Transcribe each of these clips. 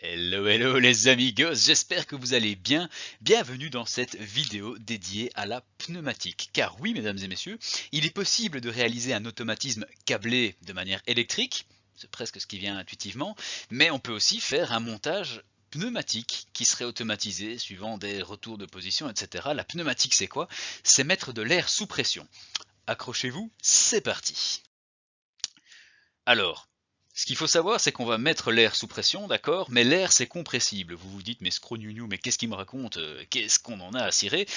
Hello, hello les amigos, j'espère que vous allez bien. Bienvenue dans cette vidéo dédiée à la pneumatique. Car oui, mesdames et messieurs, il est possible de réaliser un automatisme câblé de manière électrique, c'est presque ce qui vient intuitivement, mais on peut aussi faire un montage pneumatique qui serait automatisé suivant des retours de position, etc. La pneumatique, c'est quoi? C'est mettre de l'air sous pression. Accrochez-vous, c'est parti. Alors, ce qu'il faut savoir, c'est qu'on va mettre l'air sous pression, d'accord, mais l'air c'est compressible. Vous vous dites, mais scrognougnou, mais qu'est-ce qu'il me raconte? Qu'est-ce qu'on en a à cirer?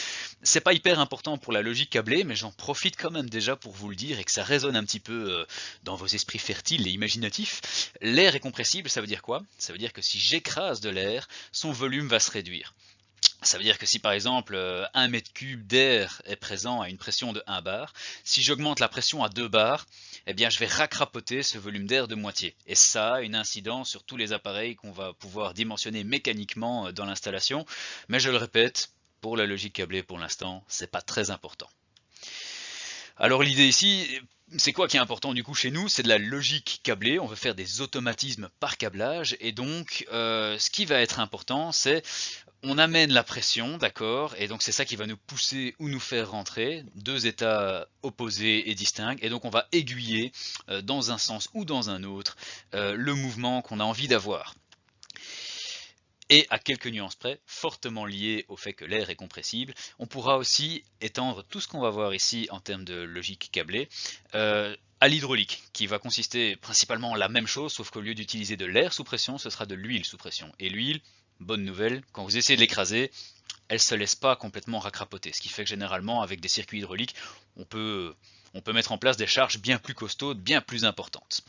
C'est pas hyper important pour la logique câblée, mais j'en profite quand même déjà pour vous le dire et que ça résonne un petit peu dans vos esprits fertiles et imaginatifs. L'air est compressible, ça veut dire quoi? Ça veut dire que si j'écrase de l'air, son volume va se réduire. Ça veut dire que si par exemple 1 mètre cube d'air est présent à une pression de 1 bar, si j'augmente la pression à 2 bars, eh bien je vais racrapoter ce volume d'air de moitié. Et ça a une incidence sur tous les appareils qu'on va pouvoir dimensionner mécaniquement dans l'installation. Mais je le répète, pour la logique câblée pour l'instant, c'est pas très important. Alors l'idée ici, c'est quoi qui est important du coup chez nous? C'est de la logique câblée, on veut faire des automatismes par câblage et donc ce qui va être important c'est on amène la pression, d'accord, et donc c'est ça qui va nous pousser ou nous faire rentrer, deux états opposés et distincts, et donc on va aiguiller dans un sens ou dans un autre le mouvement qu'on a envie d'avoir. Et à quelques nuances près, fortement lié au fait que l'air est compressible, on pourra aussi étendre tout ce qu'on va voir ici en termes de logique câblée à l'hydraulique, qui va consister principalement en la même chose, sauf qu'au lieu d'utiliser de l'air sous pression, ce sera de l'huile sous pression. Et l'huile, bonne nouvelle, quand vous essayez de l'écraser, elle ne se laisse pas complètement racrapoter, ce qui fait que généralement avec des circuits hydrauliques, on peut mettre en place des charges bien plus costaudes, bien plus importantes.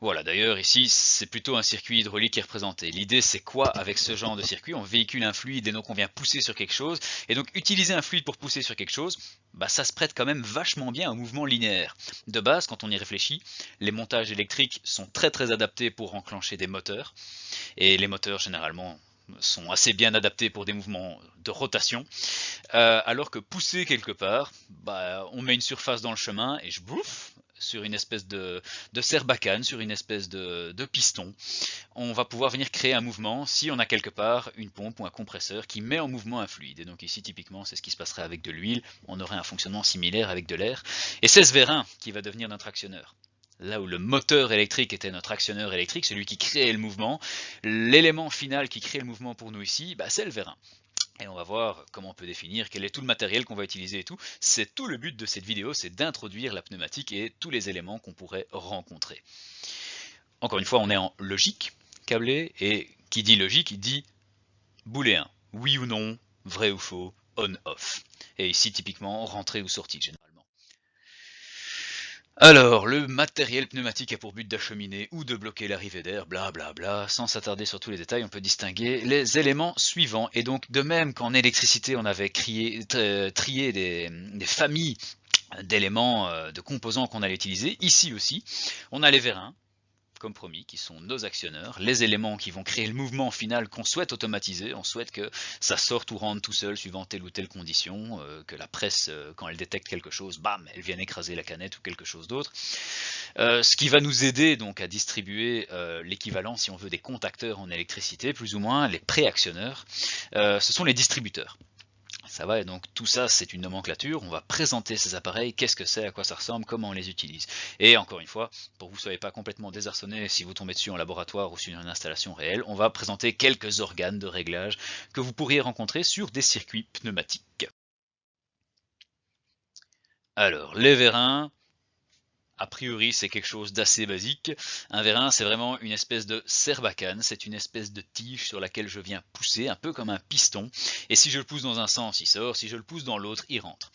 Voilà, d'ailleurs ici c'est plutôt un circuit hydraulique qui est représenté. L'idée c'est quoi avec ce genre de circuit? On véhicule un fluide et donc on vient pousser sur quelque chose. Et donc utiliser un fluide pour pousser sur quelque chose, bah, ça se prête quand même vachement bien au mouvement linéaire. De base, quand on y réfléchit, les montages électriques sont très adaptés pour enclencher des moteurs. Et les moteurs généralement sont assez bien adaptés pour des mouvements de rotation. Alors que pousser quelque part, bah, on met une surface dans le chemin et je bouffe sur une espèce de serbacane, sur une espèce de piston, on va pouvoir venir créer un mouvement si on a quelque part une pompe ou un compresseur qui met en mouvement un fluide. Et donc ici typiquement c'est ce qui se passerait avec de l'huile, on aurait un fonctionnement similaire avec de l'air. Et c'est ce vérin qui va devenir notre actionneur. Là où le moteur électrique était notre actionneur électrique, celui qui créait le mouvement, l'élément final qui crée le mouvement pour nous ici, bah, c'est le vérin. Et on va voir comment on peut définir quel est tout le matériel qu'on va utiliser et tout. C'est tout le but de cette vidéo, c'est d'introduire la pneumatique et tous les éléments qu'on pourrait rencontrer. Encore une fois, on est en logique câblée et qui dit logique dit booléen. Oui ou non, vrai ou faux, on-off. Et ici typiquement rentrée ou sortie généralement. Alors, le matériel pneumatique a pour but d'acheminer ou de bloquer l'arrivée d'air, blablabla. Sans s'attarder sur tous les détails, on peut distinguer les éléments suivants. Et donc, de même qu'en électricité, on avait trié des familles d'éléments, de composants qu'on allait utiliser, ici aussi, on a les vérins, comme promis, qui sont nos actionneurs, les éléments qui vont créer le mouvement final qu'on souhaite automatiser, on souhaite que ça sorte ou rentre tout seul suivant telle ou telle condition, que la presse, quand elle détecte quelque chose, bam, elle vienne écraser la canette ou quelque chose d'autre. Ce qui va nous aider donc à distribuer l'équivalent, si on veut, des contacteurs en électricité, plus ou moins, les préactionneurs, ce sont les distributeurs. Ça va, et donc tout ça c'est une nomenclature, on va présenter ces appareils, qu'est-ce que c'est, à quoi ça ressemble, comment on les utilise. Et encore une fois, pour que vous ne soyez pas complètement désarçonné si vous tombez dessus en laboratoire ou sur une installation réelle, on va présenter quelques organes de réglage que vous pourriez rencontrer sur des circuits pneumatiques. Alors, les vérins, a priori, c'est quelque chose d'assez basique. Un vérin, c'est vraiment une espèce de serbacane, c'est une espèce de tige sur laquelle je viens pousser, un peu comme un piston. Et si je le pousse dans un sens, il sort, si je le pousse dans l'autre, il rentre.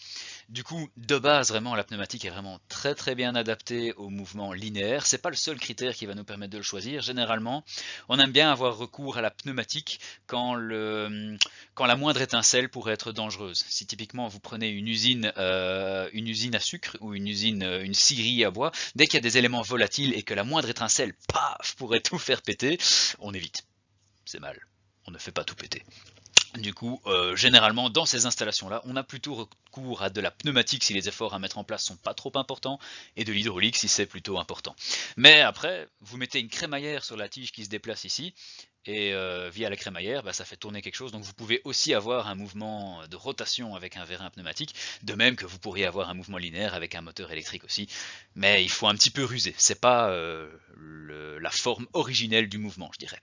Du coup, de base, vraiment, la pneumatique est vraiment très bien adaptée au mouvement linéaire. C'est pas le seul critère qui va nous permettre de le choisir. Généralement, on aime bien avoir recours à la pneumatique quand la moindre étincelle pourrait être dangereuse. Si typiquement vous prenez une usine à sucre ou une scierie à bois, dès qu'il y a des éléments volatiles et que la moindre étincelle, paf, pourrait tout faire péter, on évite. C'est mal. On ne fait pas tout péter. Du coup, généralement, dans ces installations-là, on a plutôt recours à de la pneumatique si les efforts à mettre en place sont pas trop importants, et de l'hydraulique si c'est plutôt important. Mais après, vous mettez une crémaillère sur la tige qui se déplace ici, et via la crémaillère, bah, ça fait tourner quelque chose. Donc vous pouvez aussi avoir un mouvement de rotation avec un vérin pneumatique, de même que vous pourriez avoir un mouvement linéaire avec un moteur électrique aussi. Mais il faut un petit peu ruser. C'est pas la forme originelle du mouvement, je dirais.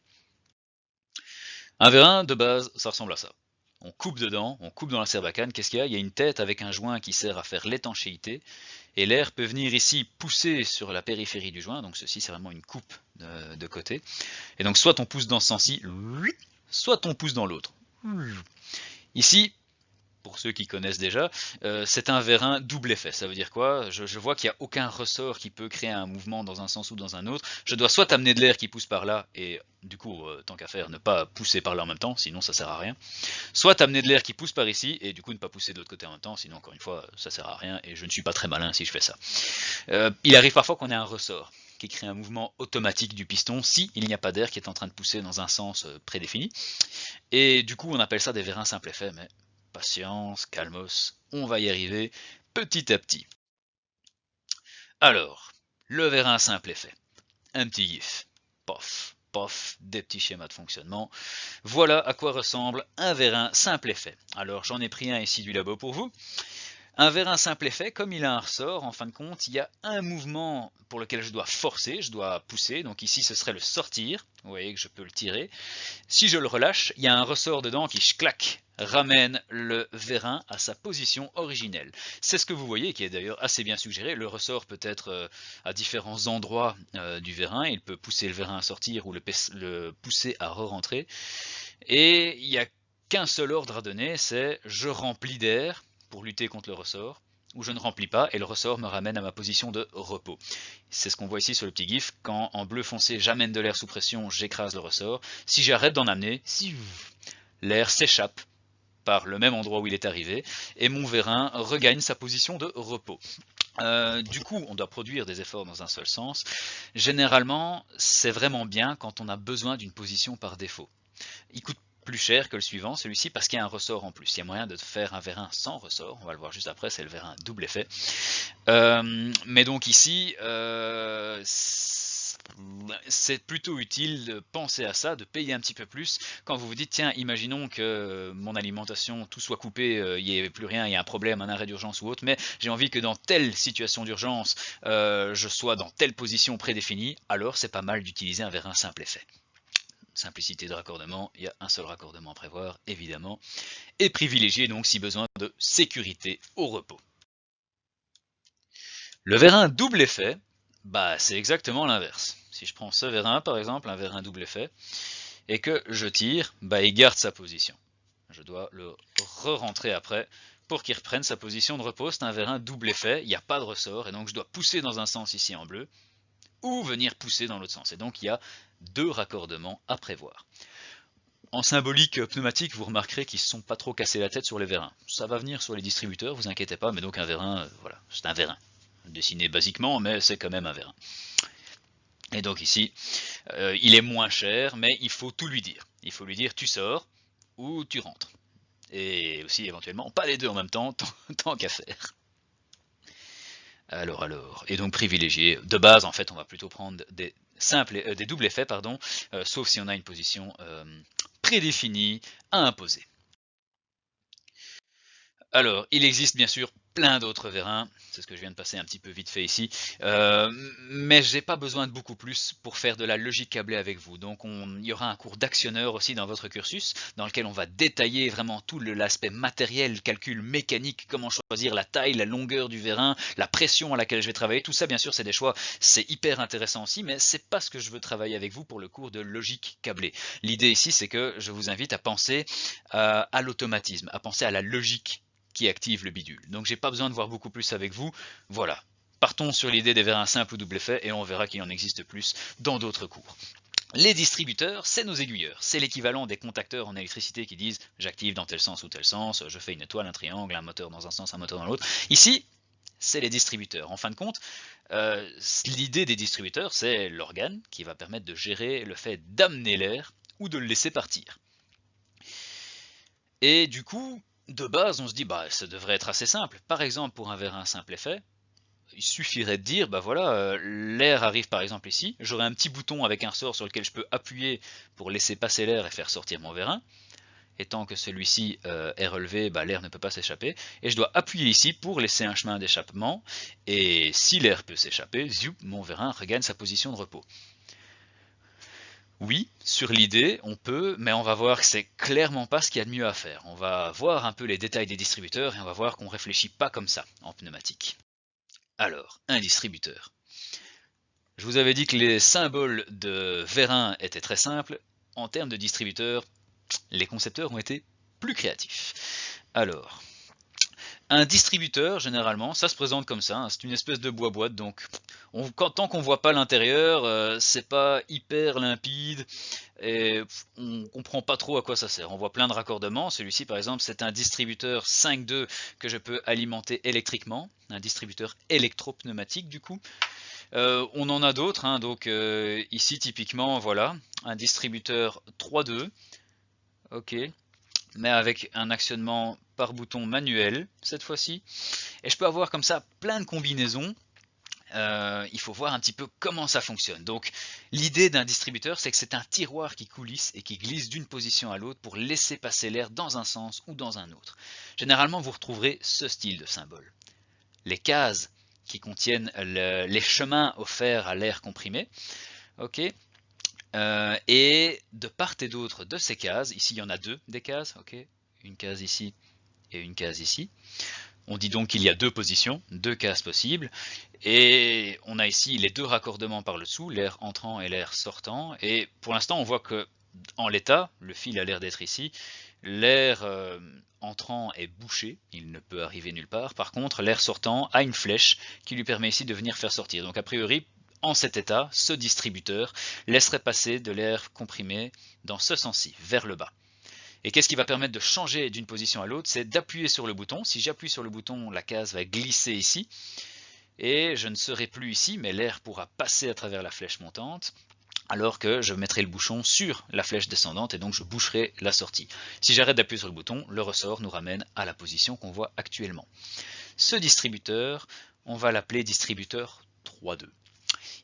Un vérin, de base, ça ressemble à ça. On coupe dedans, on coupe dans la serbacane, qu'est-ce qu'il y a? Il y a une tête avec un joint qui sert à faire l'étanchéité, et l'air peut venir ici pousser sur la périphérie du joint, donc ceci c'est vraiment une coupe de côté. Et donc soit on pousse dans ce sens-ci, soit on pousse dans l'autre. Ici, pour ceux qui connaissent déjà, c'est un vérin double effet. Ça veut dire quoi? Je vois qu'il n'y a aucun ressort qui peut créer un mouvement dans un sens ou dans un autre. Je dois soit amener de l'air qui pousse par là, et du coup, tant qu'à faire, ne pas pousser par là en même temps, sinon ça sert à rien. Soit amener de l'air qui pousse par ici, et du coup ne pas pousser de l'autre côté en même temps, sinon encore une fois, ça sert à rien, et je ne suis pas très malin si je fais ça. Il arrive parfois qu'on ait un ressort qui crée un mouvement automatique du piston si il n'y a pas d'air qui est en train de pousser dans un sens prédéfini. Et du coup, on appelle ça des vérins simple effet, mais patience, calmos, on va y arriver petit à petit. Alors, le vérin simple effet. Un petit gif. Pof, pof, des petits schémas de fonctionnement. Voilà à quoi ressemble un vérin simple effet. Alors, j'en ai pris un ici du labo pour vous. Un vérin simple effet, comme il a un ressort, en fin de compte, il y a un mouvement pour lequel je dois forcer, je dois pousser. Donc ici, ce serait le sortir. Vous voyez que je peux le tirer. Si je le relâche, il y a un ressort dedans qui clac, ramène le vérin à sa position originelle. C'est ce que vous voyez, qui est d'ailleurs assez bien suggéré. Le ressort peut être à différents endroits du vérin. Il peut pousser le vérin à sortir ou le pousser à re-rentrer. Et il n'y a qu'un seul ordre à donner, c'est je remplis d'air pour lutter contre le ressort, ou je ne remplis pas et le ressort me ramène à ma position de repos. C'est ce qu'on voit ici sur le petit gif. Quand en bleu foncé j'amène de l'air sous pression, j'écrase le ressort. Si j'arrête d'en amener, l'air s'échappe par le même endroit où il est arrivé et mon vérin regagne sa position de repos. Du coup, on doit produire des efforts dans un seul sens. Généralement, c'est vraiment bien quand on a besoin d'une position par défaut. Il coûte plus cher que le suivant, celui-ci, parce qu'il y a un ressort en plus. Il y a moyen de faire un vérin sans ressort, on va le voir juste après, c'est le vérin double effet. Mais donc ici, c'est plutôt utile de penser à ça, de payer un petit peu plus quand vous vous dites tiens, imaginons que mon alimentation tout soit coupé, il n'y ait plus rien, il y a un problème, un arrêt d'urgence ou autre, mais j'ai envie que dans telle situation d'urgence je sois dans telle position prédéfinie, alors c'est pas mal d'utiliser un vérin simple effet. Simplicité de raccordement, il y a un seul raccordement à prévoir évidemment, et privilégier donc si besoin de sécurité au repos. Le vérin double effet, bah c'est exactement l'inverse. Si je prends ce vérin par exemple, un vérin double effet, et que je tire, bah il garde sa position. Je dois le re-rentrer après pour qu'il reprenne sa position de repos. C'est un vérin double effet, il n'y a pas de ressort, et donc je dois pousser dans un sens ici en bleu, ou venir pousser dans l'autre sens. Et donc il y a deux raccordements à prévoir. En symbolique pneumatique, vous remarquerez qu'ils ne se sont pas trop cassés la tête sur les vérins. Ça va venir sur les distributeurs, vous inquiétez pas, mais donc un vérin, voilà, c'est un vérin. Dessiné basiquement, mais c'est quand même un vérin. Et donc ici, il est moins cher, mais il faut tout lui dire. Il faut lui dire tu sors ou tu rentres. Et aussi éventuellement, pas les deux en même temps, tant qu'à faire. Alors, et donc privilégier, de base en fait on va plutôt prendre des des doubles effets, pardon, sauf si on a une position prédéfinie à imposer. Alors, il existe bien sûr plein d'autres vérins, c'est ce que je viens de passer un petit peu vite fait ici, mais j'ai pas besoin de beaucoup plus pour faire de la logique câblée avec vous. Donc il y aura un cours d'actionneur aussi dans votre cursus, dans lequel on va détailler vraiment tout l'aspect matériel, calcul mécanique, comment choisir la taille, la longueur du vérin, la pression à laquelle je vais travailler. Tout ça bien sûr c'est des choix, c'est hyper intéressant aussi, mais c'est pas ce que je veux travailler avec vous pour le cours de logique câblée. L'idée ici c'est que je vous invite à penser à l'automatisme, à penser à la logique qui active le bidule. Donc j'ai pas besoin de voir beaucoup plus avec vous. Voilà. Partons sur l'idée des vérins simples ou double effet et on verra qu'il en existe plus dans d'autres cours. Les distributeurs, c'est nos aiguilleurs. C'est l'équivalent des contacteurs en électricité qui disent j'active dans tel sens ou tel sens, je fais une étoile, un triangle, un moteur dans un sens, un moteur dans l'autre. Ici, c'est les distributeurs. En fin de compte, l'idée des distributeurs, c'est l'organe qui va permettre de gérer le fait d'amener l'air ou de le laisser partir. Et du coup, de base, on se dit, bah, ça devrait être assez simple. Par exemple, pour un vérin simple effet, il suffirait de dire, bah voilà, l'air arrive par exemple ici, j'aurai un petit bouton avec un ressort sur lequel je peux appuyer pour laisser passer l'air et faire sortir mon vérin. Et tant que celui-ci est relevé, bah, l'air ne peut pas s'échapper. Et je dois appuyer ici pour laisser un chemin d'échappement. Et si l'air peut s'échapper, mon vérin regagne sa position de repos. Oui, sur l'idée, on peut, mais on va voir que c'est clairement pas ce qu'il y a de mieux à faire. On va voir un peu les détails des distributeurs et on va voir qu'on réfléchit pas comme ça en pneumatique. Alors, un distributeur. Je vous avais dit que les symboles de vérin étaient très simples. En termes de distributeurs, les concepteurs ont été plus créatifs. Alors, un distributeur, généralement, ça se présente comme ça, hein, c'est une espèce de boîte, donc tant qu'on voit pas l'intérieur, c'est pas hyper limpide, et on comprend pas trop à quoi ça sert. On voit plein de raccordements, celui-ci par exemple c'est un distributeur 5.2 que je peux alimenter électriquement, un distributeur électropneumatique du coup. On en a d'autres, hein, donc ici typiquement voilà, un distributeur 3.2, ok, mais avec un actionnement par bouton manuel cette fois-ci. Et je peux avoir comme ça plein de combinaisons. Il faut voir un petit peu comment ça fonctionne. Donc l'idée d'un distributeur, c'est que c'est un tiroir qui coulisse et qui glisse d'une position à l'autre pour laisser passer l'air dans un sens ou dans un autre. Généralement, vous retrouverez ce style de symbole. Les cases qui contiennent les chemins offerts à l'air comprimé. Ok. Et de part et d'autre de ces cases, ici il y en a deux des cases, ok, une case ici et une case ici. On dit donc qu'il y a deux positions, deux cases possibles, et on a ici les deux raccordements par le dessous, l'air entrant et l'air sortant, et pour l'instant on voit que en l'état, le fil a l'air d'être ici, l'air entrant est bouché, il ne peut arriver nulle part, par contre l'air sortant a une flèche qui lui permet ici de venir faire sortir, donc a priori en cet état, ce distributeur laisserait passer de l'air comprimé dans ce sens-ci, vers le bas. Et qu'est-ce qui va permettre de changer d'une position à l'autre? C'est d'appuyer sur le bouton. Si j'appuie sur le bouton, la case va glisser ici. Et je ne serai plus ici, mais l'air pourra passer à travers la flèche montante, alors que je mettrai le bouchon sur la flèche descendante et donc je boucherai la sortie. Si j'arrête d'appuyer sur le bouton, le ressort nous ramène à la position qu'on voit actuellement. Ce distributeur, on va l'appeler distributeur 3.2.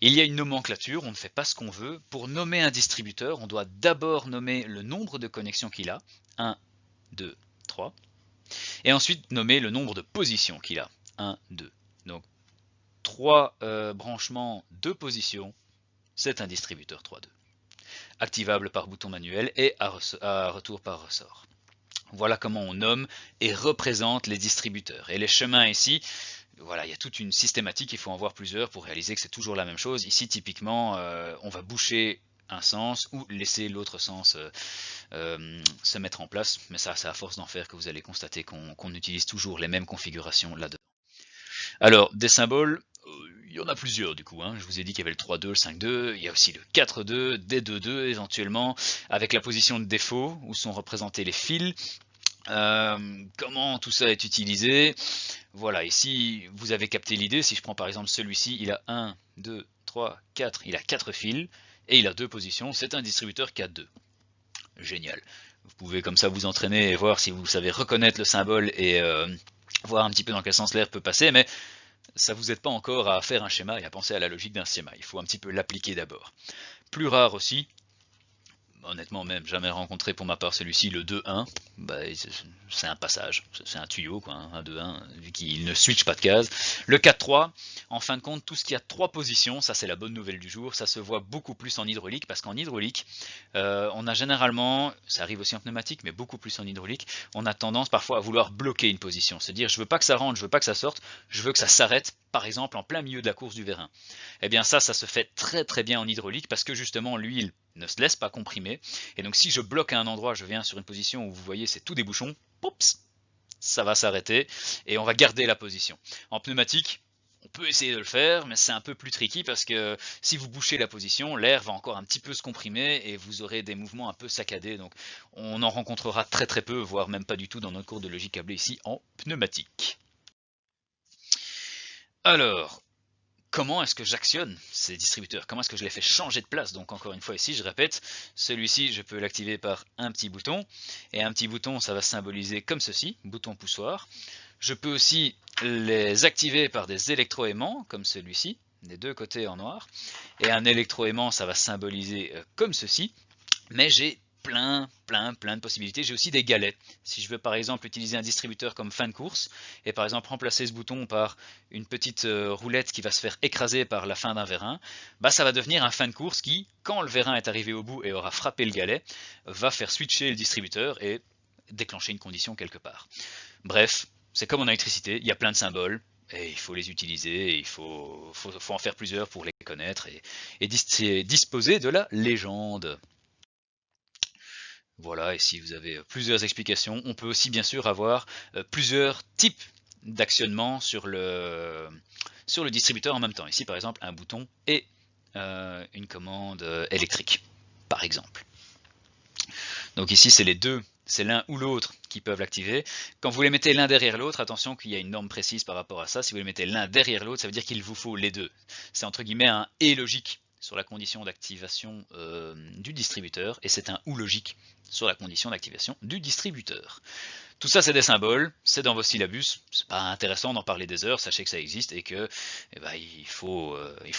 Il y a une nomenclature, on ne fait pas ce qu'on veut. Pour nommer un distributeur, on doit d'abord nommer le nombre de connexions qu'il a, 1, 2, 3, et ensuite nommer le nombre de positions qu'il a, 1, 2. Donc 3 branchements, 2 positions, c'est un distributeur 3.2. Activable par bouton manuel et à retour par ressort. Voilà comment on nomme et représente les distributeurs. Et les chemins ici, voilà, il y a toute une systématique, il faut en voir plusieurs pour réaliser que c'est toujours la même chose. Ici, typiquement, on va boucher un sens ou laisser l'autre sens se mettre en place. Mais ça, c'est à force d'en faire que vous allez constater qu'on utilise toujours les mêmes configurations là-dedans. Alors, des symboles, il y en a plusieurs du coup. Hein. Je vous ai dit qu'il y avait le 3.2, le 5.2, il y a aussi le 4.2, des 2.2 éventuellement, avec la position de défaut où sont représentés les fils. Comment tout ça est utilisé? Voilà, ici vous avez capté l'idée. Si je prends par exemple celui-ci, il a 1, 2, 3, 4, il a 4 fils et il a 2 positions. C'est un distributeur 4.2. Génial. Vous pouvez comme ça vous entraîner et voir si vous savez reconnaître le symbole et voir un petit peu dans quel sens l'air peut passer, mais ça vous aide pas encore à faire un schéma et à penser à la logique d'un schéma. Il faut un petit peu l'appliquer d'abord. Plus rare aussi, honnêtement même jamais rencontré pour ma part celui-ci, le 2-1, bah, c'est un passage, c'est un tuyau quoi, hein, un 2-1, vu qu'il ne switch pas de case. Le 4-3, en fin de compte, tout ce qui a 3 positions, ça c'est la bonne nouvelle du jour, ça se voit beaucoup plus en hydraulique, parce qu'en hydraulique, on a généralement, ça arrive aussi en pneumatique, mais beaucoup plus en hydraulique, on a tendance parfois à vouloir bloquer une position, se dire je veux pas que ça rentre, je veux pas que ça sorte, je veux que ça s'arrête, par exemple en plein milieu de la course du vérin. Eh bien ça se fait très très bien en hydraulique, parce que justement l'huile ne se laisse pas comprimer. Et donc si je bloque à un endroit, je viens sur une position où vous voyez c'est tout des bouchons, poups, ça va s'arrêter et on va garder la position. En pneumatique, on peut essayer de le faire, mais c'est un peu plus tricky parce que si vous bouchez la position, l'air va encore un petit peu se comprimer et vous aurez des mouvements un peu saccadés. Donc on en rencontrera très très peu, voire même pas du tout dans notre cours de logique câblée ici en pneumatique. Alors, comment est-ce que j'actionne ces distributeurs? Comment est-ce que je les fais changer de place? Donc encore une fois ici, je répète, celui-ci, je peux l'activer par un petit bouton. Et un petit bouton, ça va symboliser comme ceci, bouton poussoir. Je peux aussi les activer par des électroaimants, comme celui-ci, des deux côtés en noir. Et un électroaimant, ça va symboliser comme ceci. Mais j'ai plein de possibilités. J'ai aussi des galets. Si je veux par exemple utiliser un distributeur comme fin de course et par exemple remplacer ce bouton par une petite roulette qui va se faire écraser par la fin d'un vérin, bah ça va devenir un fin de course qui, quand le vérin est arrivé au bout et aura frappé le galet, va faire switcher le distributeur et déclencher une condition quelque part. Bref, c'est comme en électricité, il y a plein de symboles. Et il faut les utiliser, et il faut en faire plusieurs pour les connaître et disposer de la légende. Voilà, et si vous avez plusieurs explications, on peut aussi bien sûr avoir plusieurs types d'actionnement sur le distributeur en même temps. Ici par exemple un bouton et une commande électrique, par exemple. Donc ici c'est les deux, c'est l'un ou l'autre qui peuvent l'activer. Quand vous les mettez l'un derrière l'autre, attention qu'il y a une norme précise par rapport à ça. Si vous les mettez l'un derrière l'autre, ça veut dire qu'il vous faut les deux. C'est entre guillemets un et logique sur la condition d'activation du distributeur et c'est un ou logique sur la condition d'activation du distributeur. Tout ça c'est des symboles, c'est dans vos syllabus, c'est pas intéressant d'en parler des heures, sachez que ça existe et que il faut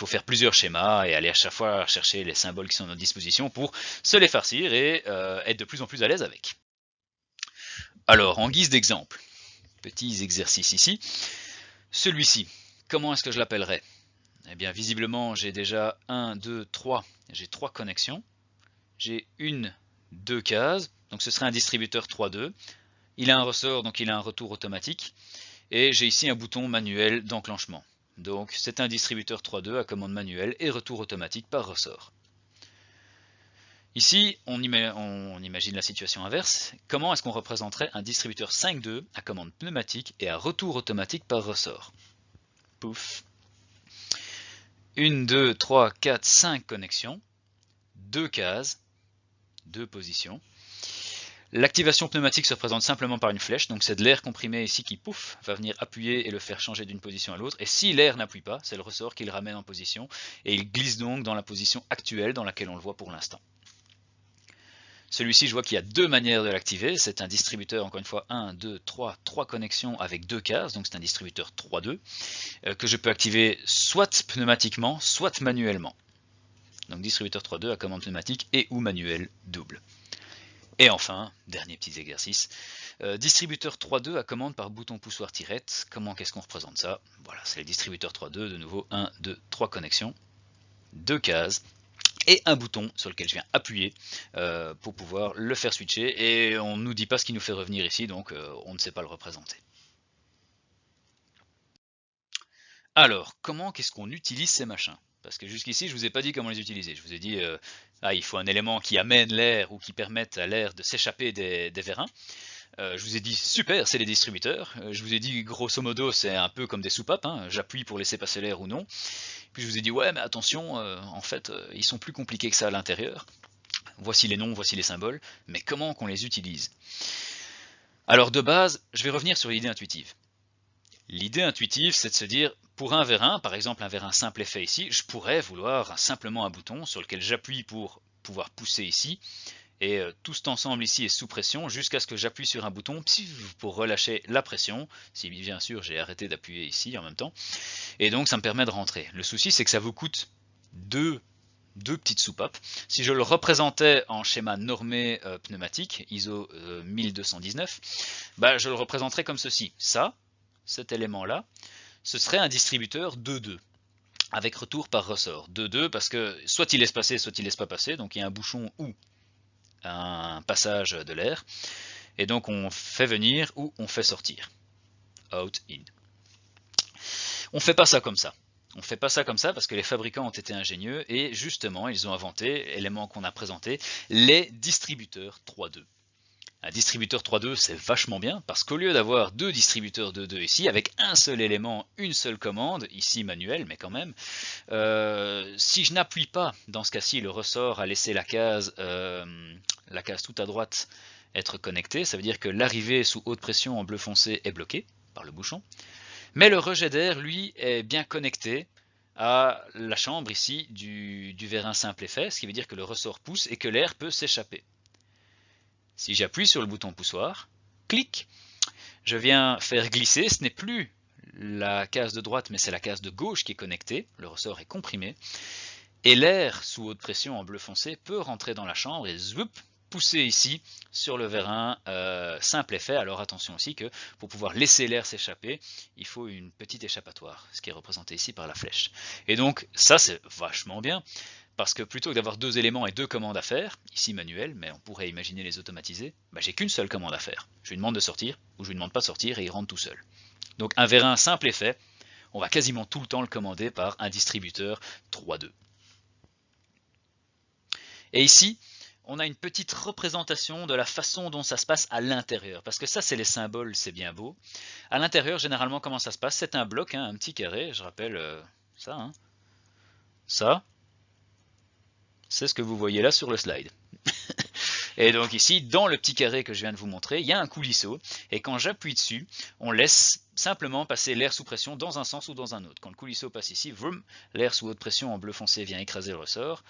faire plusieurs schémas et aller à chaque fois chercher les symboles qui sont à notre disposition pour se les farcir et être de plus en plus à l'aise avec. Alors en guise d'exemple, petits exercices ici, celui-ci, comment est-ce que je l'appellerais? Eh bien visiblement j'ai déjà 1, 2, 3, j'ai 3 connexions, j'ai deux cases, donc ce serait un distributeur 3-2, il a un ressort, donc il a un retour automatique, et j'ai ici un bouton manuel d'enclenchement. Donc c'est un distributeur 3-2 à commande manuelle et retour automatique par ressort. Ici, on imagine la situation inverse. Comment est-ce qu'on représenterait un distributeur 5-2 à commande pneumatique et à retour automatique par ressort? Pouf. 1, 2, 3, 4, 5 connexions, 2 cases, 2 positions. L'activation pneumatique se représente simplement par une flèche, donc c'est de l'air comprimé ici qui, pouf, va venir appuyer et le faire changer d'une position à l'autre. Et si l'air n'appuie pas, c'est le ressort qui le ramène en position, et il glisse donc dans la position actuelle dans laquelle on le voit pour l'instant. Celui-ci, je vois qu'il y a deux manières de l'activer. C'est un distributeur, encore une fois, 1, 2, 3 connexions avec 2 cases, donc c'est un distributeur 3-2, que je peux activer soit pneumatiquement, soit manuellement. Donc distributeur 3-2 à commande pneumatique et ou manuel double. Et enfin, dernier petit exercice, distributeur 3-2 à commande par bouton poussoir-tirette. Comment qu'est-ce qu'on représente ça? Voilà, c'est les distributeurs 3-2, de nouveau 1, 2, 3 connexions, 2 cases, et un bouton sur lequel je viens appuyer pour pouvoir le faire switcher, et on ne nous dit pas ce qui nous fait revenir ici, donc on ne sait pas le représenter. Alors, comment qu'est-ce qu'on utilise ces machins? Parce que jusqu'ici, je vous ai pas dit comment les utiliser. Je vous ai dit, il faut un élément qui amène l'air ou qui permette à l'air de s'échapper des vérins. Je vous ai dit, super, c'est les distributeurs. Je vous ai dit, grosso modo, c'est un peu comme des soupapes, hein, j'appuie pour laisser passer l'air ou non. Puis je vous ai dit, ouais, mais attention, en fait, ils sont plus compliqués que ça à l'intérieur. Voici les noms, voici les symboles, mais comment qu'on les utilise? Alors de base, je vais revenir sur l'idée intuitive. L'idée intuitive, c'est de se dire, pour un vérin, par exemple un vérin simple et fait ici, je pourrais vouloir simplement un bouton sur lequel j'appuie pour pouvoir pousser ici, et tout cet ensemble ici est sous pression jusqu'à ce que j'appuie sur un bouton pour relâcher la pression, si bien sûr j'ai arrêté d'appuyer ici en même temps, et donc ça me permet de rentrer. Le souci c'est que ça vous coûte deux petites soupapes. Si je le représentais en schéma normé pneumatique, ISO 1219, je le représenterais comme ceci. Ça, cet élément-là, ce serait un distributeur 2-2, avec retour par ressort. 2-2 parce que soit il laisse passer, soit il laisse pas passer, donc il y a un bouchon ou un passage de l'air, et donc on fait venir ou on fait sortir. Out, in. On fait pas ça comme ça. On fait pas ça comme ça parce que les fabricants ont été ingénieux et justement ils ont inventé, élément qu'on a présenté, les distributeurs 3-2. Un distributeur 3-2 c'est vachement bien parce qu'au lieu d'avoir deux distributeurs 2-2 ici avec un seul élément, une seule commande, ici manuel mais quand même, si je n'appuie pas dans ce cas-ci le ressort à laisser la case tout à droite être connectée, ça veut dire que l'arrivée sous haute pression en bleu foncé est bloquée par le bouchon, mais le rejet d'air lui est bien connecté à la chambre ici du vérin simple effet, ce qui veut dire que le ressort pousse et que l'air peut s'échapper. Si j'appuie sur le bouton poussoir, clic, je viens faire glisser, ce n'est plus la case de droite mais c'est la case de gauche qui est connectée, le ressort est comprimé, et l'air sous haute pression en bleu foncé peut rentrer dans la chambre et zoup, pousser ici sur le vérin simple effet. Alors attention aussi que pour pouvoir laisser l'air s'échapper, il faut une petite échappatoire, ce qui est représenté ici par la flèche. Et donc ça c'est vachement bien, parce que plutôt que d'avoir deux éléments et deux commandes à faire, ici manuel, mais on pourrait imaginer les automatiser, bah j'ai qu'une seule commande à faire. Je lui demande de sortir, ou je lui demande pas de sortir et il rentre tout seul. Donc un vérin simple effet, on va quasiment tout le temps le commander par un distributeur 3.2. Et ici, on a une petite représentation de la façon dont ça se passe à l'intérieur. Parce que ça, c'est les symboles, c'est bien beau. À l'intérieur, généralement, comment ça se passe? C'est un bloc, hein, un petit carré, je rappelle ça. Hein. Ça, c'est ce que vous voyez là sur le slide. Et donc ici, dans le petit carré que je viens de vous montrer, il y a un coulisseau. Et quand j'appuie dessus, on laisse simplement passer l'air sous pression dans un sens ou dans un autre. Quand le coulisseau passe ici, vroom, l'air sous haute pression en bleu foncé vient écraser le ressort.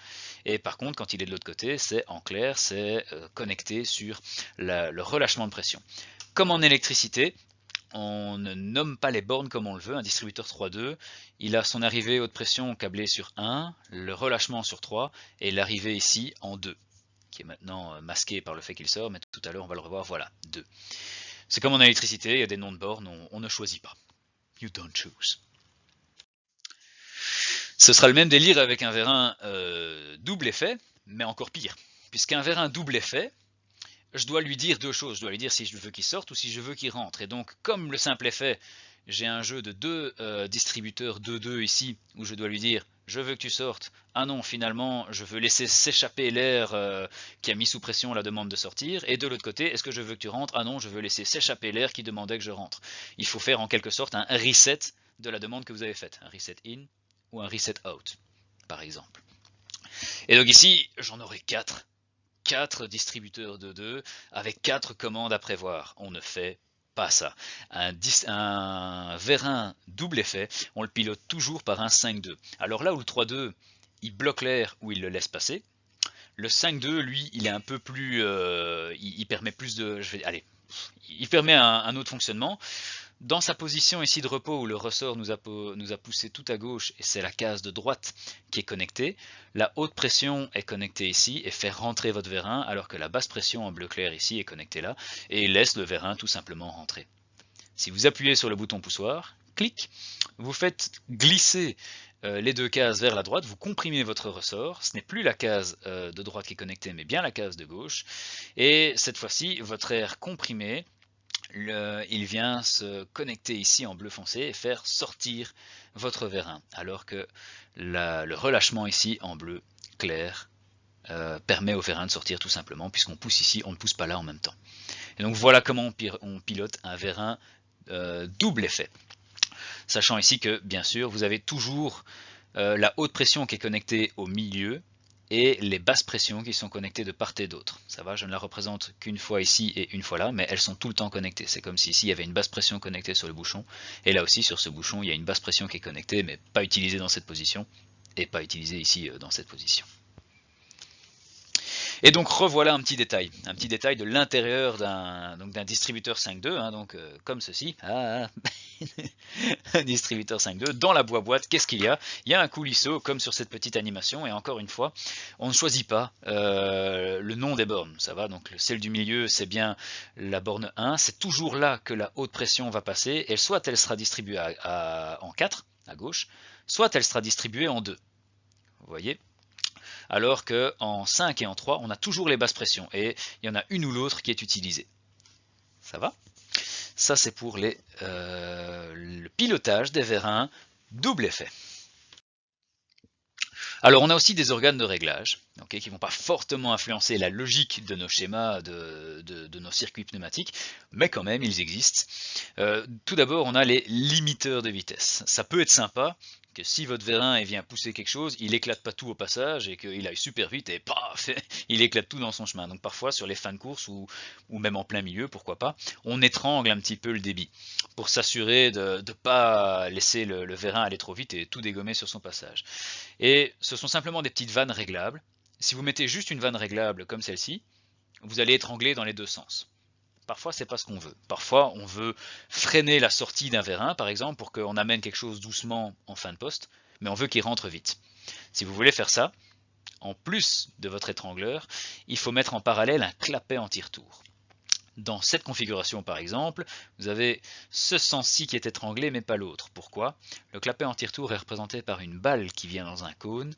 Et par contre, quand il est de l'autre côté, c'est en clair, c'est connecté sur le relâchement de pression. Comme en électricité, on ne nomme pas les bornes comme on le veut. Un distributeur 3.2, il a son arrivée haute pression câblée sur 1, le relâchement sur 3 et l'arrivée ici en 2. Qui est maintenant masqué par le fait qu'il sort, mais tout à l'heure on va le revoir, voilà, 2. C'est comme en électricité, il y a des noms de bornes, on ne choisit pas. You don't choose. Ce sera le même délire avec un vérin double effet, mais encore pire. Puisqu'un vérin double effet, je dois lui dire deux choses. Je dois lui dire si je veux qu'il sorte ou si je veux qu'il rentre. Et donc, comme le simple effet, j'ai un jeu de deux distributeurs 2-2 ici, où je dois lui dire je veux que tu sortes. Ah non, finalement, je veux laisser s'échapper l'air qui a mis sous pression la demande de sortir. Et de l'autre côté, est-ce que je veux que tu rentres? Ah non, je veux laisser s'échapper l'air qui demandait que je rentre. Il faut faire en quelque sorte un reset de la demande que vous avez faite. Un reset in ou un reset out, par exemple. Et donc ici, j'en aurai 4. 4 distributeurs de 2 avec 4 commandes à prévoir. On ne fait pas ça. Un vérin double effet, on le pilote toujours par un 5-2. Alors là où le 3-2, il bloque l'air ou il le laisse passer, le 5-2, lui, il est un peu plus... il permet plus de... il permet un autre fonctionnement. Dans sa position ici de repos où le ressort nous a poussé tout à gauche et c'est la case de droite qui est connectée, la haute pression est connectée ici et fait rentrer votre vérin alors que la basse pression en bleu clair ici est connectée là et laisse le vérin tout simplement rentrer. Si vous appuyez sur le bouton poussoir, clic, vous faites glisser les deux cases vers la droite, vous comprimez votre ressort, ce n'est plus la case de droite qui est connectée mais bien la case de gauche et cette fois-ci votre air comprimé il vient se connecter ici en bleu foncé et faire sortir votre vérin, alors que le relâchement ici en bleu clair permet au vérin de sortir tout simplement, puisqu'on pousse ici, on ne pousse pas là en même temps. Et donc voilà comment on pilote un vérin double effet. Sachant ici que, bien sûr, vous avez toujours la haute pression qui est connectée au milieu, et les basses pressions qui sont connectées de part et d'autre. Ça va, je ne la représente qu'une fois ici et une fois là, mais elles sont tout le temps connectées. C'est comme si ici il y avait une basse pression connectée sur le bouchon, et là aussi sur ce bouchon il y a une basse pression qui est connectée, mais pas utilisée dans cette position, et pas utilisée ici dans cette position. Et donc revoilà un petit détail de l'intérieur d'un distributeur 5.2, hein, donc comme ceci. Un distributeur 5.2 dans la boîte. Qu'est-ce qu'il y a? Il y a un coulisseau comme sur cette petite animation et encore une fois, on ne choisit pas le nom des bornes. Ça va, donc celle du milieu, c'est bien la borne 1. C'est toujours là que la haute pression va passer et soit elle sera distribuée en 4 à gauche, soit elle sera distribuée en 2. Vous voyez? Alors qu'en 5 et en 3, on a toujours les basses pressions, et il y en a une ou l'autre qui est utilisée. Ça va? Ça, c'est pour le pilotage des vérins double effet. Alors, on a aussi des organes de réglage qui ne vont pas fortement influencer la logique de nos schémas, de nos circuits pneumatiques, mais quand même, ils existent. Tout d'abord, on a les limiteurs de vitesse. Ça peut être sympa que si votre vérin vient pousser quelque chose, il éclate pas tout au passage et qu'il aille super vite et paf, il éclate tout dans son chemin. Donc parfois sur les fins de course ou même en plein milieu, pourquoi pas, on étrangle un petit peu le débit pour s'assurer de ne pas laisser le vérin aller trop vite et tout dégommer sur son passage. Et ce sont simplement des petites vannes réglables. Si vous mettez juste une vanne réglable comme celle-ci, vous allez étrangler dans les deux sens. Parfois, c'est pas ce qu'on veut. Parfois, on veut freiner la sortie d'un vérin, par exemple, pour qu'on amène quelque chose doucement en fin de poste, mais on veut qu'il rentre vite. Si vous voulez faire ça, en plus de votre étrangleur, il faut mettre en parallèle un clapet anti-retour. Dans cette configuration par exemple, vous avez ce sens-ci qui est étranglé mais pas l'autre. Pourquoi? Le clapet anti-retour est représenté par une balle qui vient dans un cône.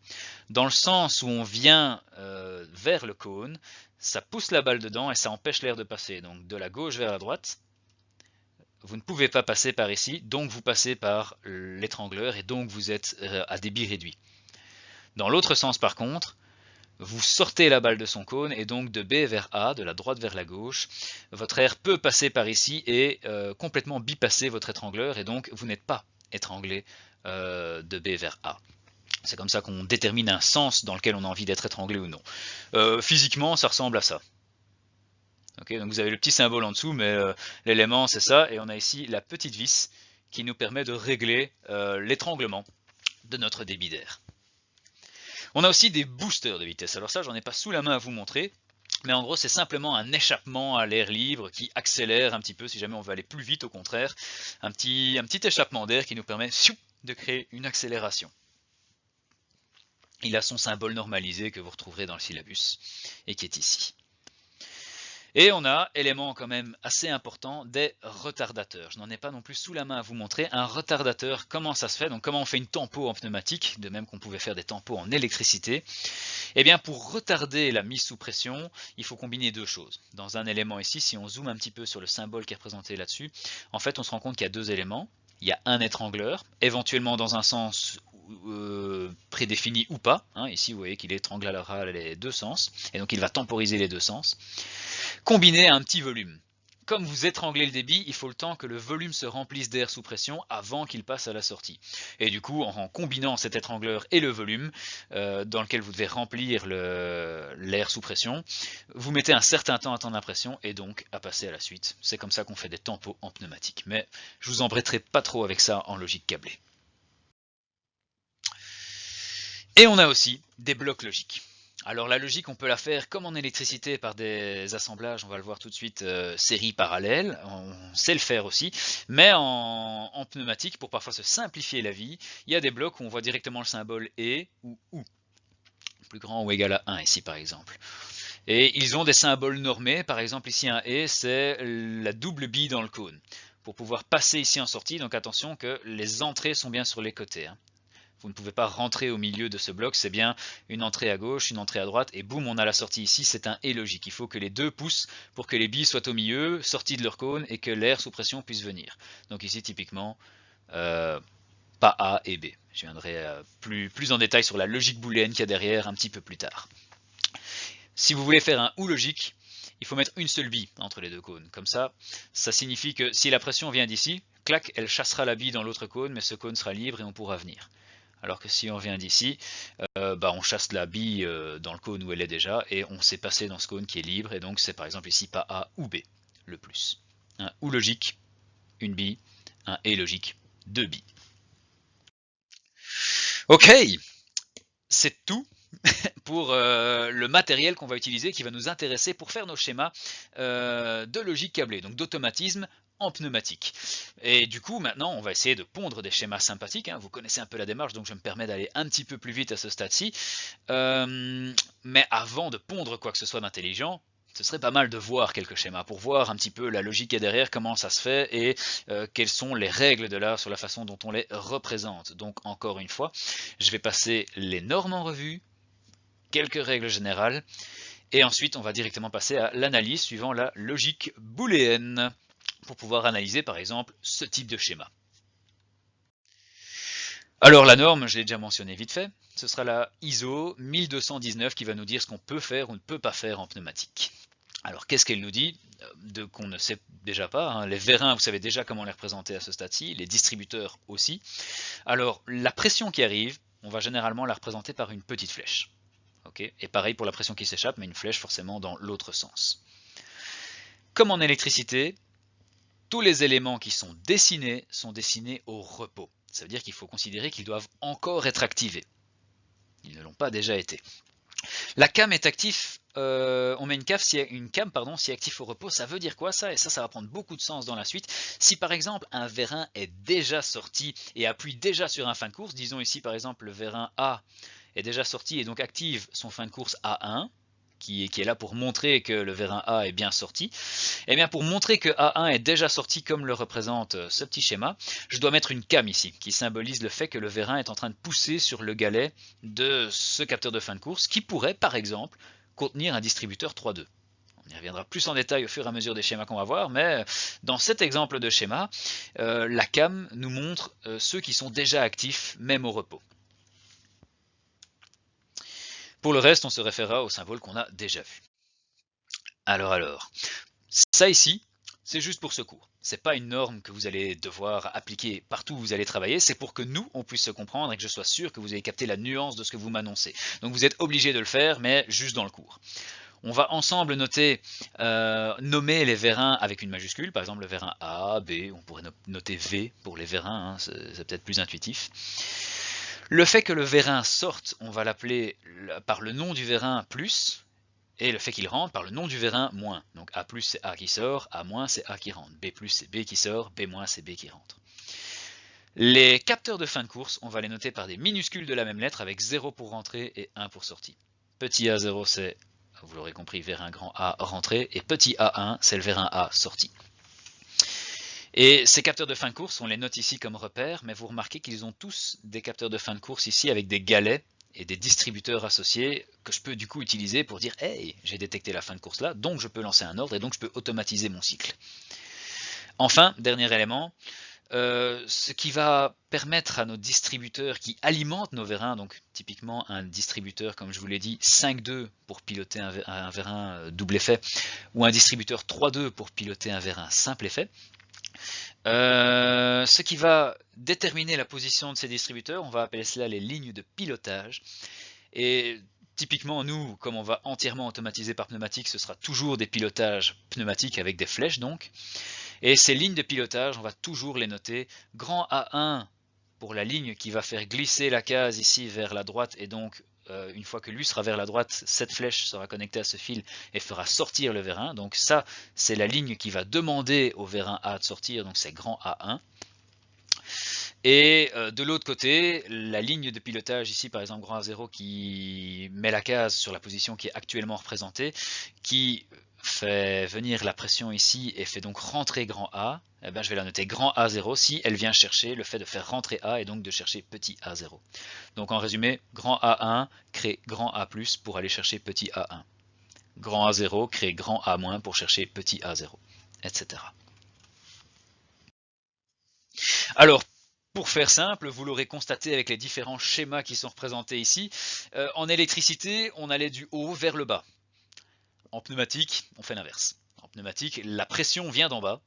Dans le sens où on vient vers le cône, ça pousse la balle dedans et ça empêche l'air de passer. Donc de la gauche vers la droite, vous ne pouvez pas passer par ici, donc vous passez par l'étrangleur et donc vous êtes à débit réduit. Dans l'autre sens par contre, vous sortez la balle de son cône et donc de B vers A, de la droite vers la gauche, votre air peut passer par ici et complètement bypasser votre étrangleur et donc vous n'êtes pas étranglé de B vers A. C'est comme ça qu'on détermine un sens dans lequel on a envie d'être étranglé ou non. Physiquement, ça ressemble à ça. Okay, donc vous avez le petit symbole en dessous, mais l'élément c'est ça, et on a ici la petite vis qui nous permet de régler l'étranglement de notre débit d'air. On a aussi des boosters de vitesse. Alors ça, j'en ai pas sous la main à vous montrer, mais en gros, c'est simplement un échappement à l'air libre qui accélère un petit peu si jamais on veut aller plus vite, au contraire. Un petit échappement d'air qui nous permet de créer une accélération. Il a son symbole normalisé que vous retrouverez dans le syllabus et qui est ici. Et on a, élément quand même assez important, des retardateurs. Je n'en ai pas non plus sous la main à vous montrer. Un retardateur, comment ça se fait? Donc comment on fait une tempo en pneumatique, de même qu'on pouvait faire des tempos en électricité. Eh bien pour retarder la mise sous pression, il faut combiner deux choses. Dans un élément ici, si on zoome un petit peu sur le symbole qui est représenté là-dessus, en fait on se rend compte qu'il y a deux éléments. Il y a un étrangleur, éventuellement dans un sens prédéfini ou pas. Ici vous voyez qu'il étranglera les deux sens, et donc il va temporiser les deux sens. Combiné à un petit volume. Comme vous étranglez le débit, il faut le temps que le volume se remplisse d'air sous pression avant qu'il passe à la sortie. Et du coup, en combinant cet étrangleur et le volume, dans lequel vous devez remplir l'air sous pression, vous mettez un certain temps à attendre la pression et donc à passer à la suite. C'est comme ça qu'on fait des tempos en pneumatique. Mais je vous embêterai pas trop avec ça en logique câblée. Et on a aussi des blocs logiques. Alors la logique, on peut la faire comme en électricité par des assemblages, on va le voir tout de suite, série parallèle, on sait le faire aussi, mais en pneumatique, pour parfois se simplifier la vie, il y a des blocs où on voit directement le symbole et ou OU, plus grand ou égal à 1 ici par exemple. Et ils ont des symboles normés, par exemple ici un et, c'est la double bille dans le cône, pour pouvoir passer ici en sortie, donc attention que les entrées sont bien sur les côtés. Vous ne pouvez pas rentrer au milieu de ce bloc, c'est bien une entrée à gauche, une entrée à droite, et boum, on a la sortie ici, c'est un et logique. Il faut que les deux poussent pour que les billes soient au milieu, sorties de leur cône, et que l'air sous pression puisse venir. Donc ici, typiquement, pas A et B. Je viendrai plus en détail sur la logique booléenne qu'il y a derrière un petit peu plus tard. Si vous voulez faire un ou logique, il faut mettre une seule bille entre les deux cônes. Comme ça, ça signifie que si la pression vient d'ici, clac, elle chassera la bille dans l'autre cône, mais ce cône sera libre et on pourra venir. Alors que si on vient d'ici, on chasse la bille dans le cône où elle est déjà et on s'est passé dans ce cône qui est libre et donc c'est par exemple ici pas A ou B, le plus. Un ou logique, une bille, un et logique, deux billes. Ok, c'est tout pour le matériel qu'on va utiliser qui va nous intéresser pour faire nos schémas de logique câblée, donc d'automatisme en pneumatique. Et du coup, maintenant, on va essayer de pondre des schémas sympathiques. Vous connaissez un peu la démarche, donc je me permets d'aller un petit peu plus vite à ce stade-ci. Mais avant de pondre quoi que ce soit d'intelligent, ce serait pas mal de voir quelques schémas pour voir un petit peu la logique qui est derrière, comment ça se fait et quelles sont les règles de l'art sur la façon dont on les représente. Donc encore une fois, je vais passer les normes en revue, quelques règles générales, et ensuite on va directement passer à l'analyse suivant la logique booléenne pour pouvoir analyser par exemple ce type de schéma. Alors la norme, je l'ai déjà mentionné vite fait, ce sera la ISO 1219 qui va nous dire ce qu'on peut faire ou ne peut pas faire en pneumatique. Alors qu'est-ce qu'elle nous dit qu'on ne sait déjà pas, hein. Les vérins, vous savez déjà comment les représenter à ce stade-ci, les distributeurs aussi. Alors la pression qui arrive, on va généralement la représenter par une petite flèche. Okay, et pareil pour la pression qui s'échappe, mais une flèche forcément dans l'autre sens. Comme en électricité, tous les éléments qui sont dessinés au repos. Ça veut dire qu'il faut considérer qu'ils doivent encore être activés. Ils ne l'ont pas déjà été. La cam est active, on met une cam si actif au repos, ça veut dire quoi ça? Et ça va prendre beaucoup de sens dans la suite. Si par exemple un vérin est déjà sorti et appuie déjà sur un fin de course, disons ici par exemple le vérin A est déjà sorti et donc active son fin de course A1, qui est là pour montrer que le vérin A est bien sorti, et bien pour montrer que A1 est déjà sorti comme le représente ce petit schéma, je dois mettre une cam ici, qui symbolise le fait que le vérin est en train de pousser sur le galet de ce capteur de fin de course, qui pourrait par exemple contenir un distributeur 3.2. On y reviendra plus en détail au fur et à mesure des schémas qu'on va voir, mais dans cet exemple de schéma, la cam nous montre ceux qui sont déjà actifs, même au repos. Pour le reste, on se référera au symbole qu'on a déjà vu. Alors, ça ici, c'est juste pour ce cours. C'est pas une norme que vous allez devoir appliquer partout où vous allez travailler, c'est pour que nous, on puisse se comprendre et que je sois sûr que vous avez capté la nuance de ce que vous m'annoncez. Donc vous êtes obligé de le faire, mais juste dans le cours. On va ensemble nommer les vérins avec une majuscule, par exemple le vérin A, B, on pourrait noter V pour les vérins, hein, c'est peut-être plus intuitif. Le fait que le vérin sorte, on va l'appeler par le nom du vérin plus, et le fait qu'il rentre par le nom du vérin moins. Donc A+, c'est A qui sort, A-, c'est A qui rentre. B+, c'est B qui sort, B-, c'est B qui rentre. Les capteurs de fin de course, on va les noter par des minuscules de la même lettre avec 0 pour rentrer et 1 pour sortie. Petit A0, c'est, vous l'aurez compris, vérin grand A rentré, et petit A1, c'est le vérin A sorti. Et ces capteurs de fin de course, on les note ici comme repères, mais vous remarquez qu'ils ont tous des capteurs de fin de course ici avec des galets et des distributeurs associés que je peux du coup utiliser pour dire « Hey, j'ai détecté la fin de course là, donc je peux lancer un ordre et donc je peux automatiser mon cycle. » Enfin, dernier élément, ce qui va permettre à nos distributeurs qui alimentent nos vérins, donc typiquement un distributeur, comme je vous l'ai dit, 5.2 pour piloter un vérin double effet, ou un distributeur 3.2 pour piloter un vérin simple effet, ce qui va déterminer la position de ces distributeurs, on va appeler cela les lignes de pilotage. Et typiquement, nous, comme on va entièrement automatiser par pneumatique, ce sera toujours des pilotages pneumatiques avec des flèches donc. Et ces lignes de pilotage, on va toujours les noter grand A1 pour la ligne qui va faire glisser la case ici vers la droite et donc une fois que lui sera vers la droite, cette flèche sera connectée à ce fil et fera sortir le vérin. Donc ça, c'est la ligne qui va demander au vérin A de sortir, donc c'est grand A1. Et de l'autre côté, la ligne de pilotage ici, par exemple grand A0, qui met la case sur la position qui est actuellement représentée, qui fait venir la pression ici et fait donc rentrer grand A, eh ben, je vais la noter grand A0 si elle vient chercher le fait de faire rentrer A et donc de chercher petit A0. Donc en résumé, grand A1 crée grand A+, pour aller chercher petit A1. Grand A0 crée grand A- pour chercher petit A0, etc. Alors, pour faire simple, vous l'aurez constaté avec les différents schémas qui sont représentés ici, en électricité, on allait du haut vers le bas. En pneumatique, on fait l'inverse. En pneumatique, la pression vient d'en bas.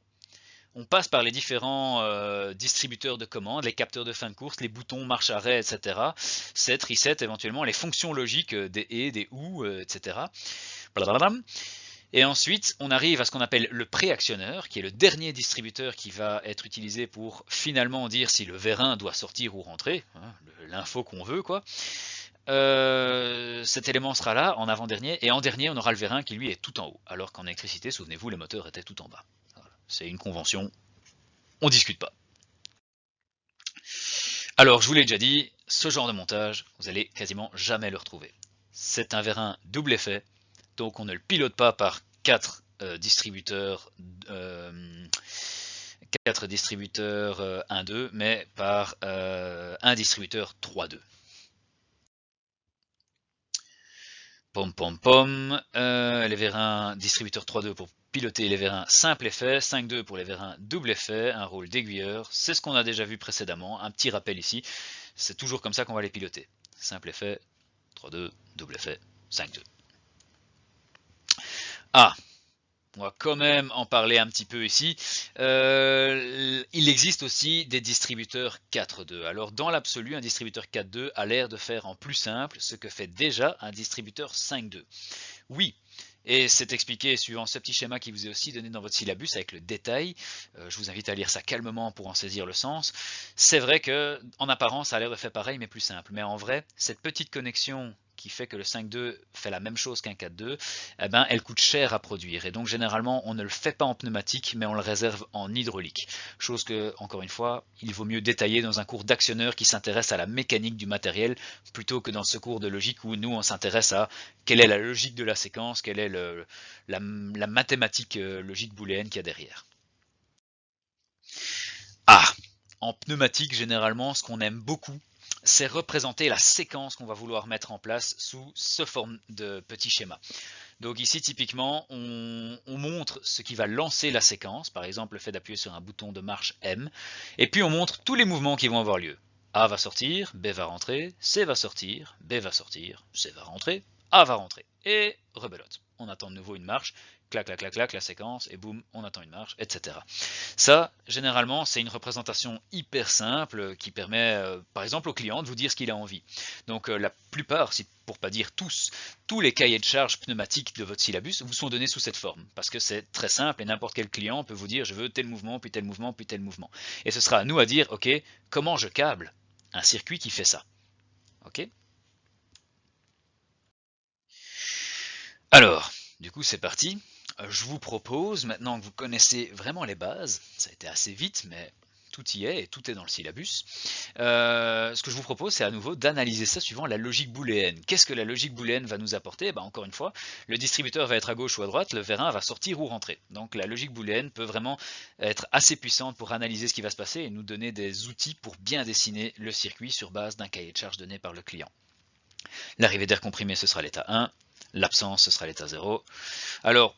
On passe par les différents distributeurs de commandes, les capteurs de fin de course, les boutons marche-arrêt, etc. Set, reset, éventuellement les fonctions logiques des et, des ou, etc. Blablabla. Et ensuite, on arrive à ce qu'on appelle le préactionneur, qui est le dernier distributeur qui va être utilisé pour finalement dire si le vérin doit sortir ou rentrer, hein, l'info qu'on veut, quoi. Cet élément sera là en avant-dernier, et en dernier, on aura le vérin qui lui est tout en haut, alors qu'en électricité, souvenez-vous, le moteur était tout en bas. Voilà. C'est une convention, on discute pas. Alors, je vous l'ai déjà dit, ce genre de montage, vous allez quasiment jamais le retrouver. C'est un vérin double effet, donc on ne le pilote pas par 4 distributeurs 1-2, mais par un distributeur 3-2. Pom pom pom, les vérins distributeurs 3-2 pour piloter les vérins simple effet, 5-2 pour les vérins double effet, un rôle d'aiguilleur, c'est ce qu'on a déjà vu précédemment, un petit rappel ici, c'est toujours comme ça qu'on va les piloter. Simple effet, 3-2, double effet, 5-2. Ah, on va quand même en parler un petit peu ici. Il existe aussi des distributeurs 4.2. Alors dans l'absolu, un distributeur 4.2 a l'air de faire en plus simple ce que fait déjà un distributeur 5.2. Oui, et c'est expliqué suivant ce petit schéma qui vous est aussi donné dans votre syllabus avec le détail. Je vous invite à lire ça calmement pour en saisir le sens. C'est vrai que en apparence, ça a l'air de faire pareil mais plus simple. Mais en vrai, cette petite connexion qui fait que le 5.2 fait la même chose qu'un 4.2, eh ben, elle coûte cher à produire. Et donc généralement, on ne le fait pas en pneumatique, mais on le réserve en hydraulique. Chose que, encore une fois, il vaut mieux détailler dans un cours d'actionneur qui s'intéresse à la mécanique du matériel, plutôt que dans ce cours de logique où nous, on s'intéresse à quelle est la logique de la séquence, quelle est la mathématique logique booléenne qu'il y a derrière. Ah, en pneumatique, généralement, ce qu'on aime beaucoup, c'est représenter la séquence qu'on va vouloir mettre en place sous ce forme de petit schéma. Donc ici, typiquement, on montre ce qui va lancer la séquence, par exemple le fait d'appuyer sur un bouton de marche M, et puis on montre tous les mouvements qui vont avoir lieu. A va sortir, B va rentrer, C va sortir, B va sortir, C va rentrer, A va rentrer, et rebelote. On attend de nouveau une marche, clac, clac, clac, clac, la séquence, et boum, on attend une marche, etc. Ça, généralement, c'est une représentation hyper simple qui permet, par exemple, au client de vous dire ce qu'il a envie. Donc la plupart, pour pas dire tous les cahiers de charges pneumatiques de votre syllabus vous sont donnés sous cette forme, parce que c'est très simple et n'importe quel client peut vous dire je veux tel mouvement, puis tel mouvement, puis tel mouvement. Et ce sera à nous à dire, ok, comment je câble un circuit qui fait ça. Ok. Alors, du coup, c'est parti. Je vous propose, maintenant que vous connaissez vraiment les bases, ça a été assez vite, mais tout y est et tout est dans le syllabus. Ce que je vous propose, c'est à nouveau d'analyser ça suivant la logique booléenne. Qu'est-ce que la logique booléenne va nous apporter? Encore une fois, le distributeur va être à gauche ou à droite, le vérin va sortir ou rentrer. Donc la logique booléenne peut vraiment être assez puissante pour analyser ce qui va se passer et nous donner des outils pour bien dessiner le circuit sur base d'un cahier de charge donné par le client. L'arrivée d'air comprimé, ce sera l'état 1. L'absence, ce sera l'état 0. Alors,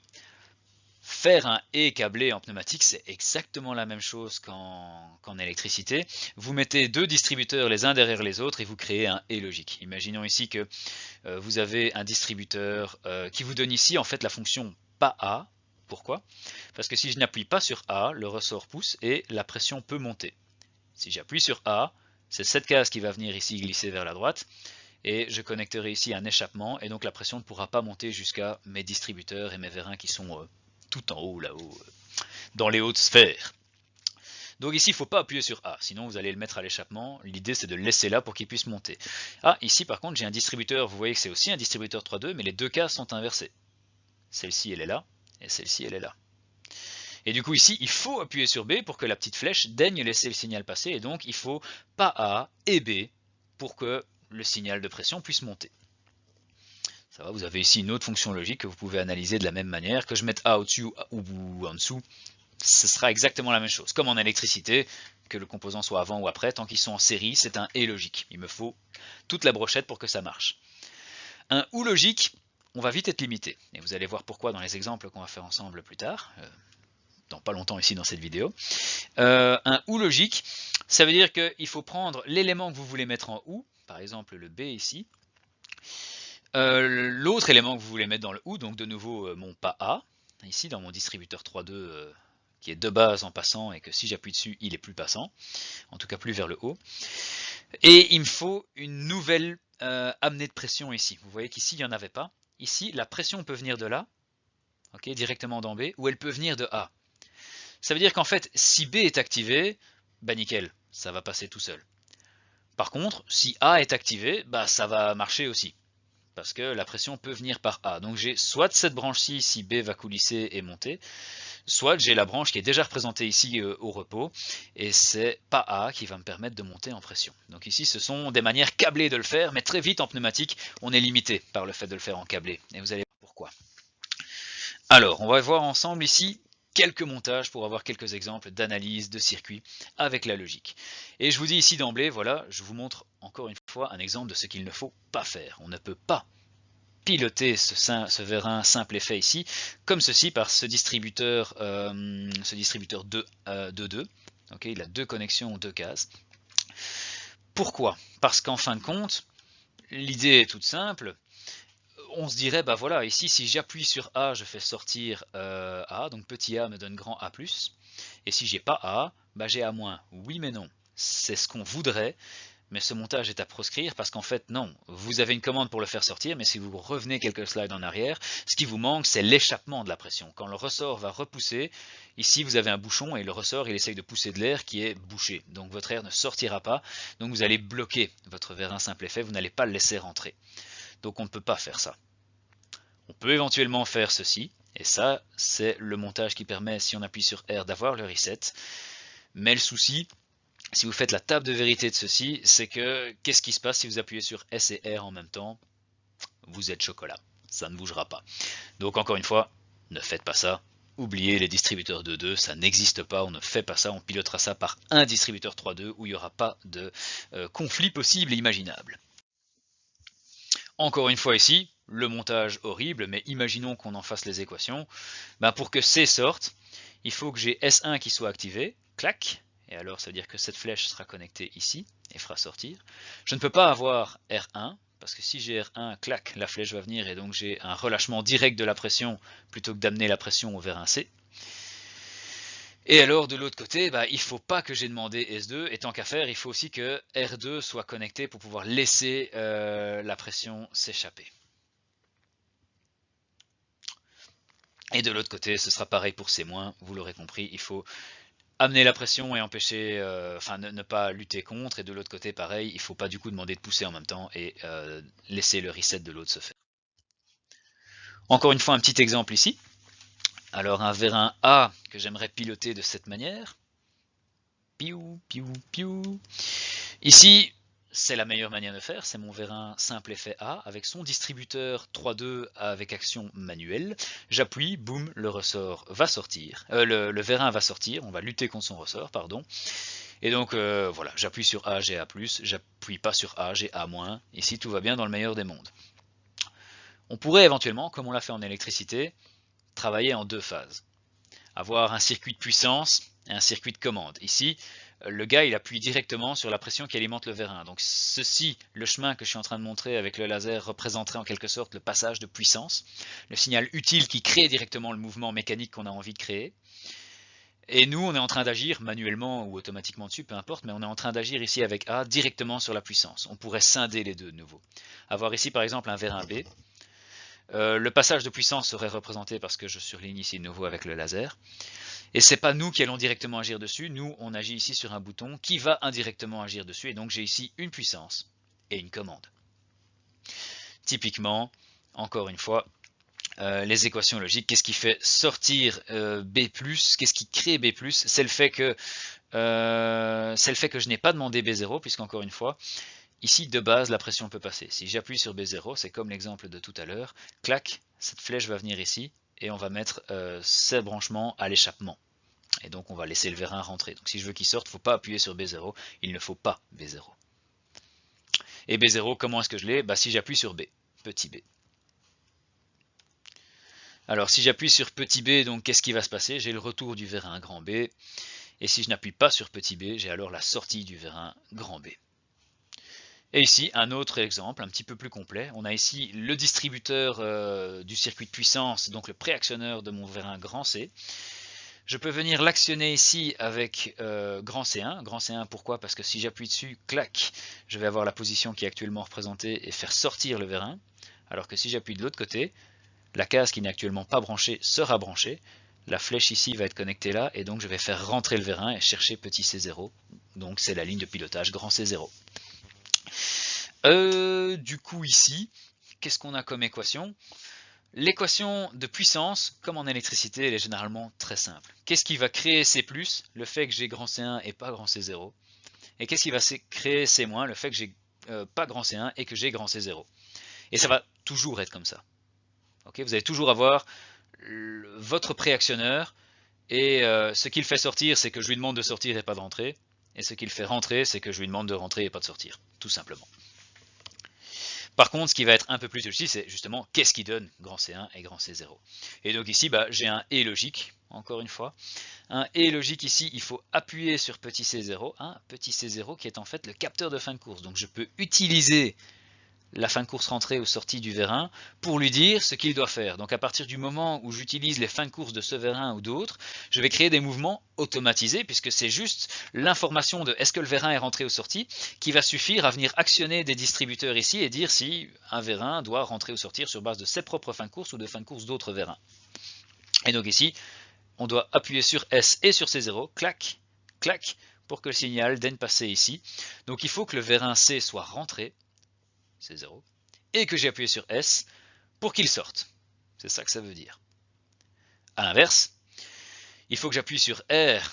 faire un et câblé en pneumatique, c'est exactement la même chose qu'en électricité. Vous mettez deux distributeurs les uns derrière les autres et vous créez un et logique. Imaginons ici que vous avez un distributeur qui vous donne ici en fait la fonction pas A. Pourquoi? Parce que si je n'appuie pas sur A, le ressort pousse et la pression peut monter. Si j'appuie sur A, c'est cette case qui va venir ici glisser vers la droite et je connecterai ici un échappement et donc la pression ne pourra pas monter jusqu'à mes distributeurs et mes vérins qui sont tout en haut là-haut, dans les hautes sphères. Donc ici, il ne faut pas appuyer sur A, sinon vous allez le mettre à l'échappement. L'idée, c'est de le laisser là pour qu'il puisse monter. Ah, ici, par contre, j'ai un distributeur. Vous voyez que c'est aussi un distributeur 3.2, mais les deux cases sont inversées. Celle-ci, elle est là, et celle-ci, elle est là. Et du coup, ici, il faut appuyer sur B pour que la petite flèche daigne laisser le signal passer. Et donc, il faut pas A et B pour que le signal de pression puisse monter. Ça va, vous avez ici une autre fonction logique que vous pouvez analyser de la même manière. Que je mette A au-dessus ou en dessous, ce sera exactement la même chose. Comme en électricité, que le composant soit avant ou après, tant qu'ils sont en série, c'est un et logique. Il me faut toute la brochette pour que ça marche. Un ou logique, on va vite être limité. Et vous allez voir pourquoi dans les exemples qu'on va faire ensemble plus tard, dans pas longtemps ici dans cette vidéo. Un ou logique, ça veut dire qu'il faut prendre l'élément que vous voulez mettre en ou, par exemple le B ici, l'autre élément que vous voulez mettre dans le ou, donc de nouveau mon pas A, ici dans mon distributeur 3.2 qui est de base en passant et que si j'appuie dessus il est plus passant, en tout cas plus vers le haut. Et il me faut une nouvelle amenée de pression ici. Vous voyez qu'ici il n'y en avait pas. Ici la pression peut venir de là, okay, directement dans B, ou elle peut venir de A. Ça veut dire qu'en fait si B est activé, bah nickel, ça va passer tout seul. Par contre si A est activé, bah ça va marcher aussi. Parce que la pression peut venir par A. Donc j'ai soit cette branche-ci, si B va coulisser et monter, soit j'ai la branche qui est déjà représentée ici au repos, et c'est pas A qui va me permettre de monter en pression. Donc ici ce sont des manières câblées de le faire, mais très vite en pneumatique, on est limité par le fait de le faire en câblé, et vous allez voir pourquoi. Alors, on va voir ensemble ici quelques montages pour avoir quelques exemples d'analyse de circuit avec la logique. Et je vous dis ici d'emblée, voilà, je vous montre encore une fois un exemple de ce qu'il ne faut pas faire. On ne peut pas piloter ce vérin simple effet ici, comme ceci par ce distributeur 2.2. Okay, il a deux connexions, deux cases. Pourquoi? Parce qu'en fin de compte, l'idée est toute simple. on se dirait, bah voilà, ici si j'appuie sur A, je fais sortir A, donc petit a me donne grand A+, et si j'ai pas A, bah j'ai A-. Oui mais non, c'est ce qu'on voudrait, mais ce montage est à proscrire parce qu'en fait non, vous avez une commande pour le faire sortir, mais si vous revenez quelques slides en arrière, ce qui vous manque c'est l'échappement de la pression. Quand le ressort va repousser, ici vous avez un bouchon et le ressort il essaye de pousser de l'air qui est bouché, donc votre air ne sortira pas, donc vous allez bloquer votre vérin simple effet, vous n'allez pas le laisser rentrer. Donc on ne peut pas faire ça. On peut éventuellement faire ceci, et ça c'est le montage qui permet, si on appuie sur R, d'avoir le reset, mais le souci, si vous faites la table de vérité de ceci, c'est que qu'est-ce qui se passe si vous appuyez sur S et R en même temps? Vous êtes chocolat, ça ne bougera pas. Donc encore une fois, ne faites pas ça. Oubliez les distributeurs 2.2, ça n'existe pas, on ne fait pas ça, on pilotera ça par un distributeur 3.2 où il n'y aura pas de conflit possible et imaginable. Encore une fois ici, le montage horrible, mais imaginons qu'on en fasse les équations. Ben pour que C sorte, il faut que j'ai S1 qui soit activé, clac, et alors ça veut dire que cette flèche sera connectée ici et fera sortir. Je ne peux pas avoir R1, parce que si j'ai R1, clac, la flèche va venir et donc j'ai un relâchement direct de la pression plutôt que d'amener la pression vers un C. Et alors de l'autre côté, bah, il ne faut pas que j'ai demandé S2, et tant qu'à faire, il faut aussi que R2 soit connecté pour pouvoir laisser la pression s'échapper. Et de l'autre côté, ce sera pareil pour C-, vous l'aurez compris, il faut amener la pression et empêcher, enfin ne pas lutter contre, et de l'autre côté pareil, il ne faut pas du coup demander de pousser en même temps et laisser le reset de l'autre se faire. Encore une fois un petit exemple ici. Alors un vérin A que j'aimerais piloter de cette manière. Piou, piou, piou. Ici, c'est la meilleure manière de faire, c'est mon vérin simple effet A avec son distributeur 3.2 avec action manuelle. J'appuie, boum, le ressort va sortir, le vérin va sortir, on va lutter contre son ressort, pardon. Et donc voilà, j'appuie sur A, j'ai A+, j'appuie pas sur A, j'ai A-. Ici tout va bien dans le meilleur des mondes. On pourrait éventuellement, comme on l'a fait en électricité, travailler en deux phases. Avoir un circuit de puissance et un circuit de commande. Ici, le gars il appuie directement sur la pression qui alimente le vérin. Donc ceci, le chemin que je suis en train de montrer avec le laser représenterait en quelque sorte le passage de puissance, le signal utile qui crée directement le mouvement mécanique qu'on a envie de créer. Et nous, on est en train d'agir manuellement ou automatiquement dessus, peu importe, mais on est en train d'agir ici avec A directement sur la puissance. On pourrait scinder les deux de nouveau. Avoir ici par exemple un vérin B. Le passage de puissance serait représenté parce que je surligne ici de nouveau avec le laser. Et c'est pas nous qui allons directement agir dessus, nous on agit ici sur un bouton qui va indirectement agir dessus, et donc j'ai ici une puissance et une commande. Typiquement, encore une fois, les équations logiques, qu'est-ce qui fait sortir B+, qu'est-ce qui crée B+, c'est le fait que je n'ai pas demandé B0, puisqu'encore une fois, ici de base la pression peut passer. Si j'appuie sur B0, c'est comme l'exemple de tout à l'heure, clac, cette flèche va venir ici, et on va mettre ces branchements à l'échappement. Et donc on va laisser le vérin rentrer. Donc si je veux qu'il sorte, il ne faut pas appuyer sur B0, il ne faut pas B0. Et B0, comment est-ce que je l'ai? Bah, si j'appuie sur B, petit b. Alors si j'appuie sur petit b, donc qu'est-ce qui va se passer? J'ai le retour du vérin grand B. Et si je n'appuie pas sur petit b, j'ai alors la sortie du vérin grand B. Et ici, un autre exemple, un petit peu plus complet. On a ici le distributeur du circuit de puissance, donc le préactionneur de mon vérin grand C. Je peux venir l'actionner ici avec grand C1. Grand C1, pourquoi? Parce que si j'appuie dessus, clac, je vais avoir la position qui est actuellement représentée et faire sortir le vérin. Alors que si j'appuie de l'autre côté, la case qui n'est actuellement pas branchée sera branchée. La flèche ici va être connectée là, et donc je vais faire rentrer le vérin et chercher petit C0. Donc c'est la ligne de pilotage grand C0. Du coup ici, qu'est-ce qu'on a comme équation? L'équation de puissance, comme en électricité, elle est généralement très simple. Qu'est-ce qui va créer C+, le fait que j'ai grand C1 et pas grand C0? Et qu'est-ce qui va créer C-, le fait que j'ai pas grand C1 et que j'ai grand C0? Et ça va toujours être comme ça. Okay, vous allez toujours avoir votre préactionneur, et ce qu'il fait sortir, c'est que je lui demande de sortir et pas de rentrer. Et ce qu'il fait rentrer, c'est que je lui demande de rentrer et pas de sortir, tout simplement. Par contre, ce qui va être un peu plus utile, c'est justement qu'est-ce qui donne grand C1 et grand C0. Et donc ici, j'ai un et logique, encore une fois. Un et logique ici, il faut appuyer sur petit C0, petit C0 qui est en fait le capteur de fin de course. Donc je peux utiliser la fin de course rentrée ou sortie du vérin pour lui dire ce qu'il doit faire. Donc à partir du moment où j'utilise les fins de course de ce vérin ou d'autres, je vais créer des mouvements automatisés puisque c'est juste l'information de est-ce que le vérin est rentré ou sorti qui va suffire à venir actionner des distributeurs ici et dire si un vérin doit rentrer ou sortir sur base de ses propres fins de course ou de fins de course d'autres vérins. Et donc ici, on doit appuyer sur S et sur C0, clac, clac, pour que le signal daigne passer ici. Donc il faut que le vérin C soit rentré, C0, et que j'ai appuyé sur S pour qu'il sorte. C'est ça que ça veut dire. A l'inverse, il faut que j'appuie sur R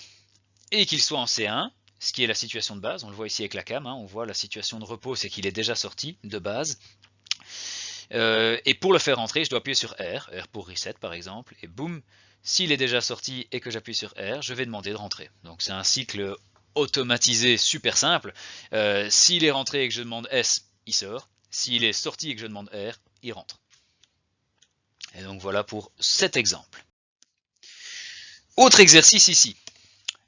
et qu'il soit en C1, ce qui est la situation de base. On le voit ici avec la cam, on voit la situation de repos, c'est qu'il est déjà sorti de base. Et pour le faire rentrer, je dois appuyer sur R pour reset par exemple, et boum, s'il est déjà sorti et que j'appuie sur R, je vais demander de rentrer. Donc c'est un cycle automatisé super simple. S'il est rentré et que je demande S, il sort. S'il est sorti et que je demande R, il rentre. Et donc voilà pour cet exemple. Autre exercice ici.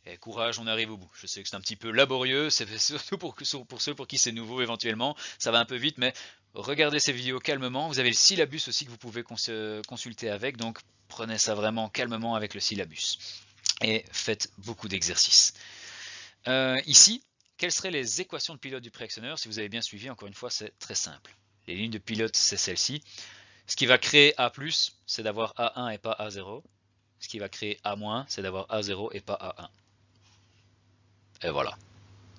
Et courage, on arrive au bout. Je sais que c'est un petit peu laborieux, c'est surtout pour ceux pour qui c'est nouveau éventuellement. Ça va un peu vite, mais regardez ces vidéos calmement. Vous avez le syllabus aussi que vous pouvez consulter avec, donc prenez ça vraiment calmement avec le syllabus. Et faites beaucoup d'exercices. Ici, quelles seraient les équations de pilote du préactionneur? Si vous avez bien suivi, encore une fois, c'est très simple. Les lignes de pilote, c'est celle-ci. Ce qui va créer A+, c'est d'avoir A1 et pas A0. Ce qui va créer A-, c'est d'avoir A0 et pas A1. Et voilà.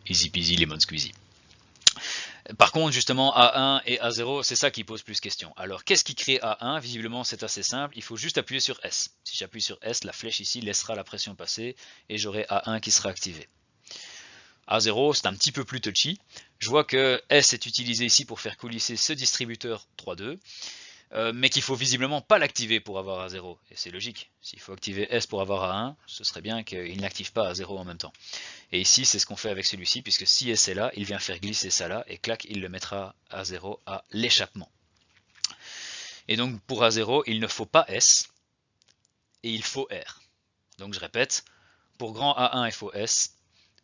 Easy peasy lemon squeezy. Par contre, justement, A1 et A0, c'est ça qui pose plus question. Alors, qu'est-ce qui crée A1? Visiblement, c'est assez simple. Il faut juste appuyer sur S. Si j'appuie sur S, la flèche ici laissera la pression passer et j'aurai A1 qui sera activé. A0, c'est un petit peu plus touchy. Je vois que S est utilisé ici pour faire coulisser ce distributeur 3.2. Mais qu'il faut visiblement pas l'activer pour avoir A0. Et c'est logique. S'il faut activer S pour avoir A1, ce serait bien qu'il n'active pas A0 en même temps. Et ici, c'est ce qu'on fait avec celui-ci, puisque si S est là, il vient faire glisser ça là, et clac, il le mettra A0 à l'échappement. Et donc pour A0, il ne faut pas S, et il faut R. Donc je répète, pour grand A1, il faut S,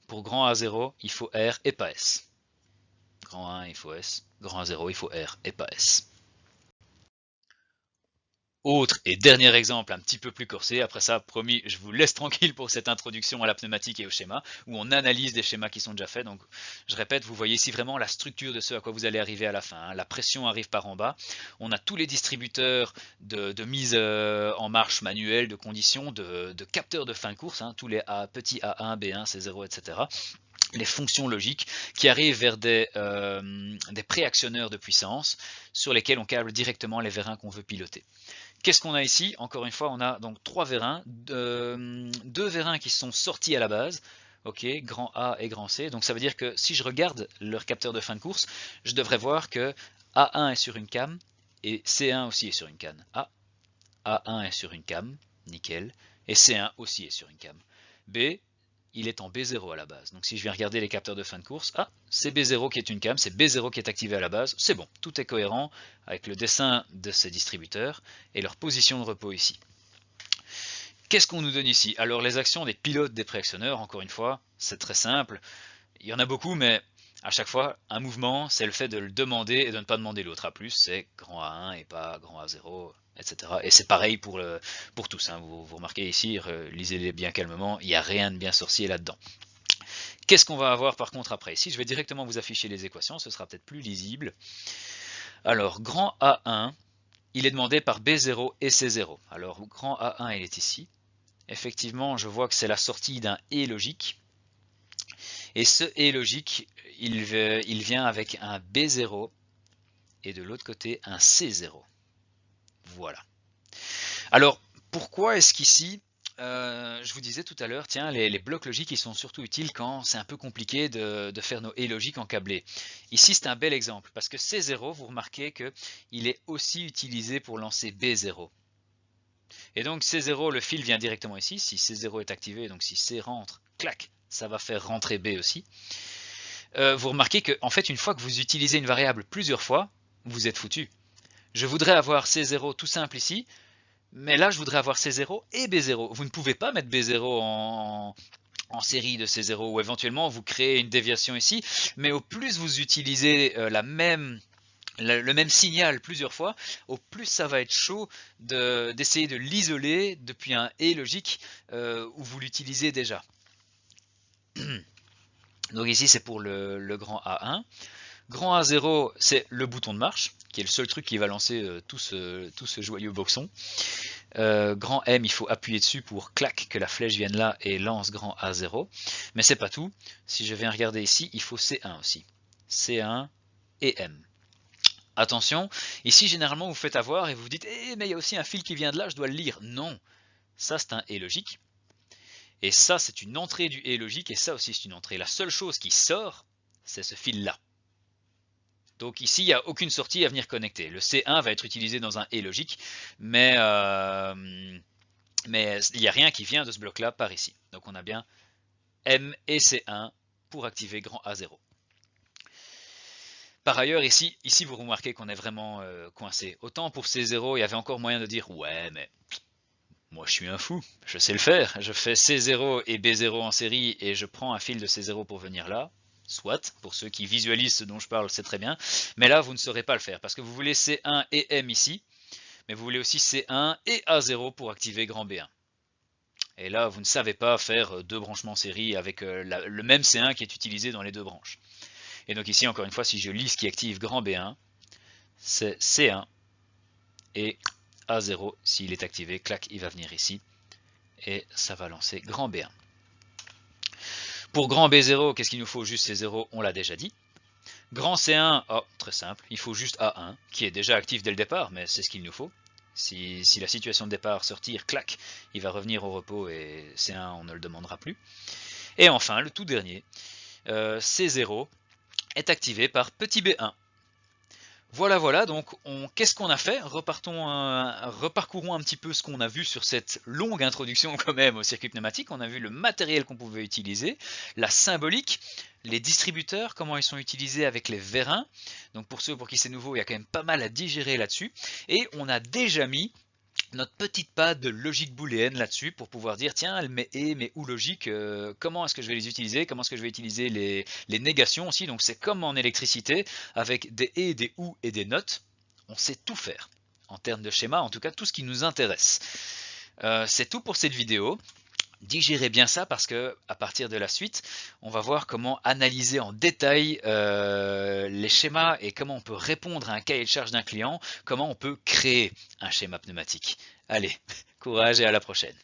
pour grand A0, il faut R et pas S. Grand A1, il faut S, grand A0, il faut R et pas S. Autre et dernier exemple un petit peu plus corsé, après ça, promis, je vous laisse tranquille pour cette introduction à la pneumatique et au schéma, où on analyse des schémas qui sont déjà faits. Donc, je répète, vous voyez ici vraiment la structure de ce à quoi vous allez arriver à la fin. La pression arrive par en bas. On a tous les distributeurs de mise en marche manuelle, de conditions, de capteurs de fin de course, tous les petits A1, B1, C0, etc. Les fonctions logiques qui arrivent vers des préactionneurs de puissance sur lesquels on câble directement les vérins qu'on veut piloter. Qu'est-ce qu'on a ici? Encore une fois, on a donc 3 vérins, 2 vérins qui sont sortis à la base, ok, grand A et grand C. Donc ça veut dire que si je regarde leur capteur de fin de course, je devrais voir que A1 est sur une cam et C1 aussi est sur une canne. A1 est sur une cam, nickel, et C1 aussi est sur une cam. B, il est en B0 à la base. Donc si je viens regarder les capteurs de fin de course, c'est B0 qui est une cam, c'est B0 qui est activé à la base, c'est bon, tout est cohérent avec le dessin de ces distributeurs et leur position de repos ici. Qu'est-ce qu'on nous donne ici? Alors les actions des pilotes des préactionneurs, encore une fois, c'est très simple. Il y en a beaucoup, mais à chaque fois, un mouvement, c'est le fait de le demander et de ne pas demander l'autre. A+, c'est grand A1 et pas grand A0, etc. Et c'est pareil pour tous. Vous remarquez ici, lisez-les bien calmement, il n'y a rien de bien sorcier là-dedans. Qu'est-ce qu'on va avoir par contre après? Ici, je vais directement vous afficher les équations, ce sera peut-être plus lisible. Alors, grand A1, il est demandé par B0 et C0. Alors, grand A1, il est ici. Effectivement, je vois que c'est la sortie d'un et logique. Et ce et logique, il vient avec un B0 et de l'autre côté un C0. Voilà. Alors, pourquoi est-ce qu'ici, je vous disais tout à l'heure, tiens, les blocs logiques, ils sont surtout utiles quand c'est un peu compliqué de faire nos et logiques en câblé. Ici, c'est un bel exemple, parce que C0, vous remarquez qu'il est aussi utilisé pour lancer B0. Et donc C0, le fil vient directement ici, si C0 est activé, donc si C rentre, clac, ça va faire rentrer B aussi. Vous remarquez qu'en fait, une fois que vous utilisez une variable plusieurs fois, vous êtes foutu. Je voudrais avoir C0 tout simple ici, mais là, je voudrais avoir C0 et B0. Vous ne pouvez pas mettre B0 en série de C0, ou éventuellement vous créez une déviation ici, mais au plus vous utilisez la même le même signal plusieurs fois, au plus ça va être chaud d'essayer de l'isoler depuis un et logique où vous l'utilisez déjà. Donc ici c'est pour le grand A1. Grand A0 c'est le bouton de marche, qui est le seul truc qui va lancer tout ce joyeux boxon. Grand M, il faut appuyer dessus pour clac que la flèche vienne là et lance grand A0. Mais c'est pas tout. Si je viens regarder ici, il faut C1 aussi. C1 et M. Attention, ici généralement vous faites avoir et vous vous dites mais il y a aussi un fil qui vient de là, je dois le lire. Non, ça c'est un et logique. Et ça c'est une entrée du et logique et ça aussi c'est une entrée. La seule chose qui sort, c'est ce fil là. Donc ici, il n'y a aucune sortie à venir connecter. Le C1 va être utilisé dans un et logique, mais il n'y a rien qui vient de ce bloc-là par ici. Donc on a bien M et C1 pour activer grand A0. Par ailleurs, ici vous remarquez qu'on est vraiment coincé. Autant pour C0, il y avait encore moyen de dire « Ouais, mais moi je suis un fou, je sais le faire. Je fais C0 et B0 en série et je prends un fil de C0 pour venir là. » Soit, pour ceux qui visualisent ce dont je parle, c'est très bien. Mais là, vous ne saurez pas le faire parce que vous voulez C1 et M ici, mais vous voulez aussi C1 et A0 pour activer grand B1. Et là, vous ne savez pas faire deux branchements série avec le même C1 qui est utilisé dans les deux branches. Et donc ici, encore une fois, si je lis ce qui active grand B1, c'est C1 et A0, s'il est activé, clac, il va venir ici. Et ça va lancer grand B1. Pour grand B0, qu'est-ce qu'il nous faut? Juste C0, on l'a déjà dit. Grand C1, oh, très simple, il faut juste A1, qui est déjà actif dès le départ, mais c'est ce qu'il nous faut. Si la situation de départ se retire, clac, il va revenir au repos et C1, on ne le demandera plus. Et enfin, le tout dernier, C0 est activé par petit b1. Voilà, donc qu'est-ce qu'on a fait? Reparcourons un petit peu ce qu'on a vu sur cette longue introduction quand même au circuit pneumatique. On a vu le matériel qu'on pouvait utiliser, la symbolique, les distributeurs, comment ils sont utilisés avec les vérins. Donc pour ceux pour qui c'est nouveau, il y a quand même pas mal à digérer là-dessus. Et on a déjà mis notre petite patte de logique booléenne là-dessus pour pouvoir dire tiens elle met et mais ou logique, comment est-ce que je vais les utiliser, comment est-ce que je vais utiliser les négations aussi. Donc c'est comme en électricité avec des et, des ou et des notes, on sait tout faire en termes de schéma, en tout cas tout ce qui nous intéresse. C'est tout pour cette vidéo. Digérez bien ça parce que à partir de la suite, on va voir comment analyser en détail les schémas et comment on peut répondre à un cahier de charge d'un client, comment on peut créer un schéma pneumatique. Allez, courage et à la prochaine.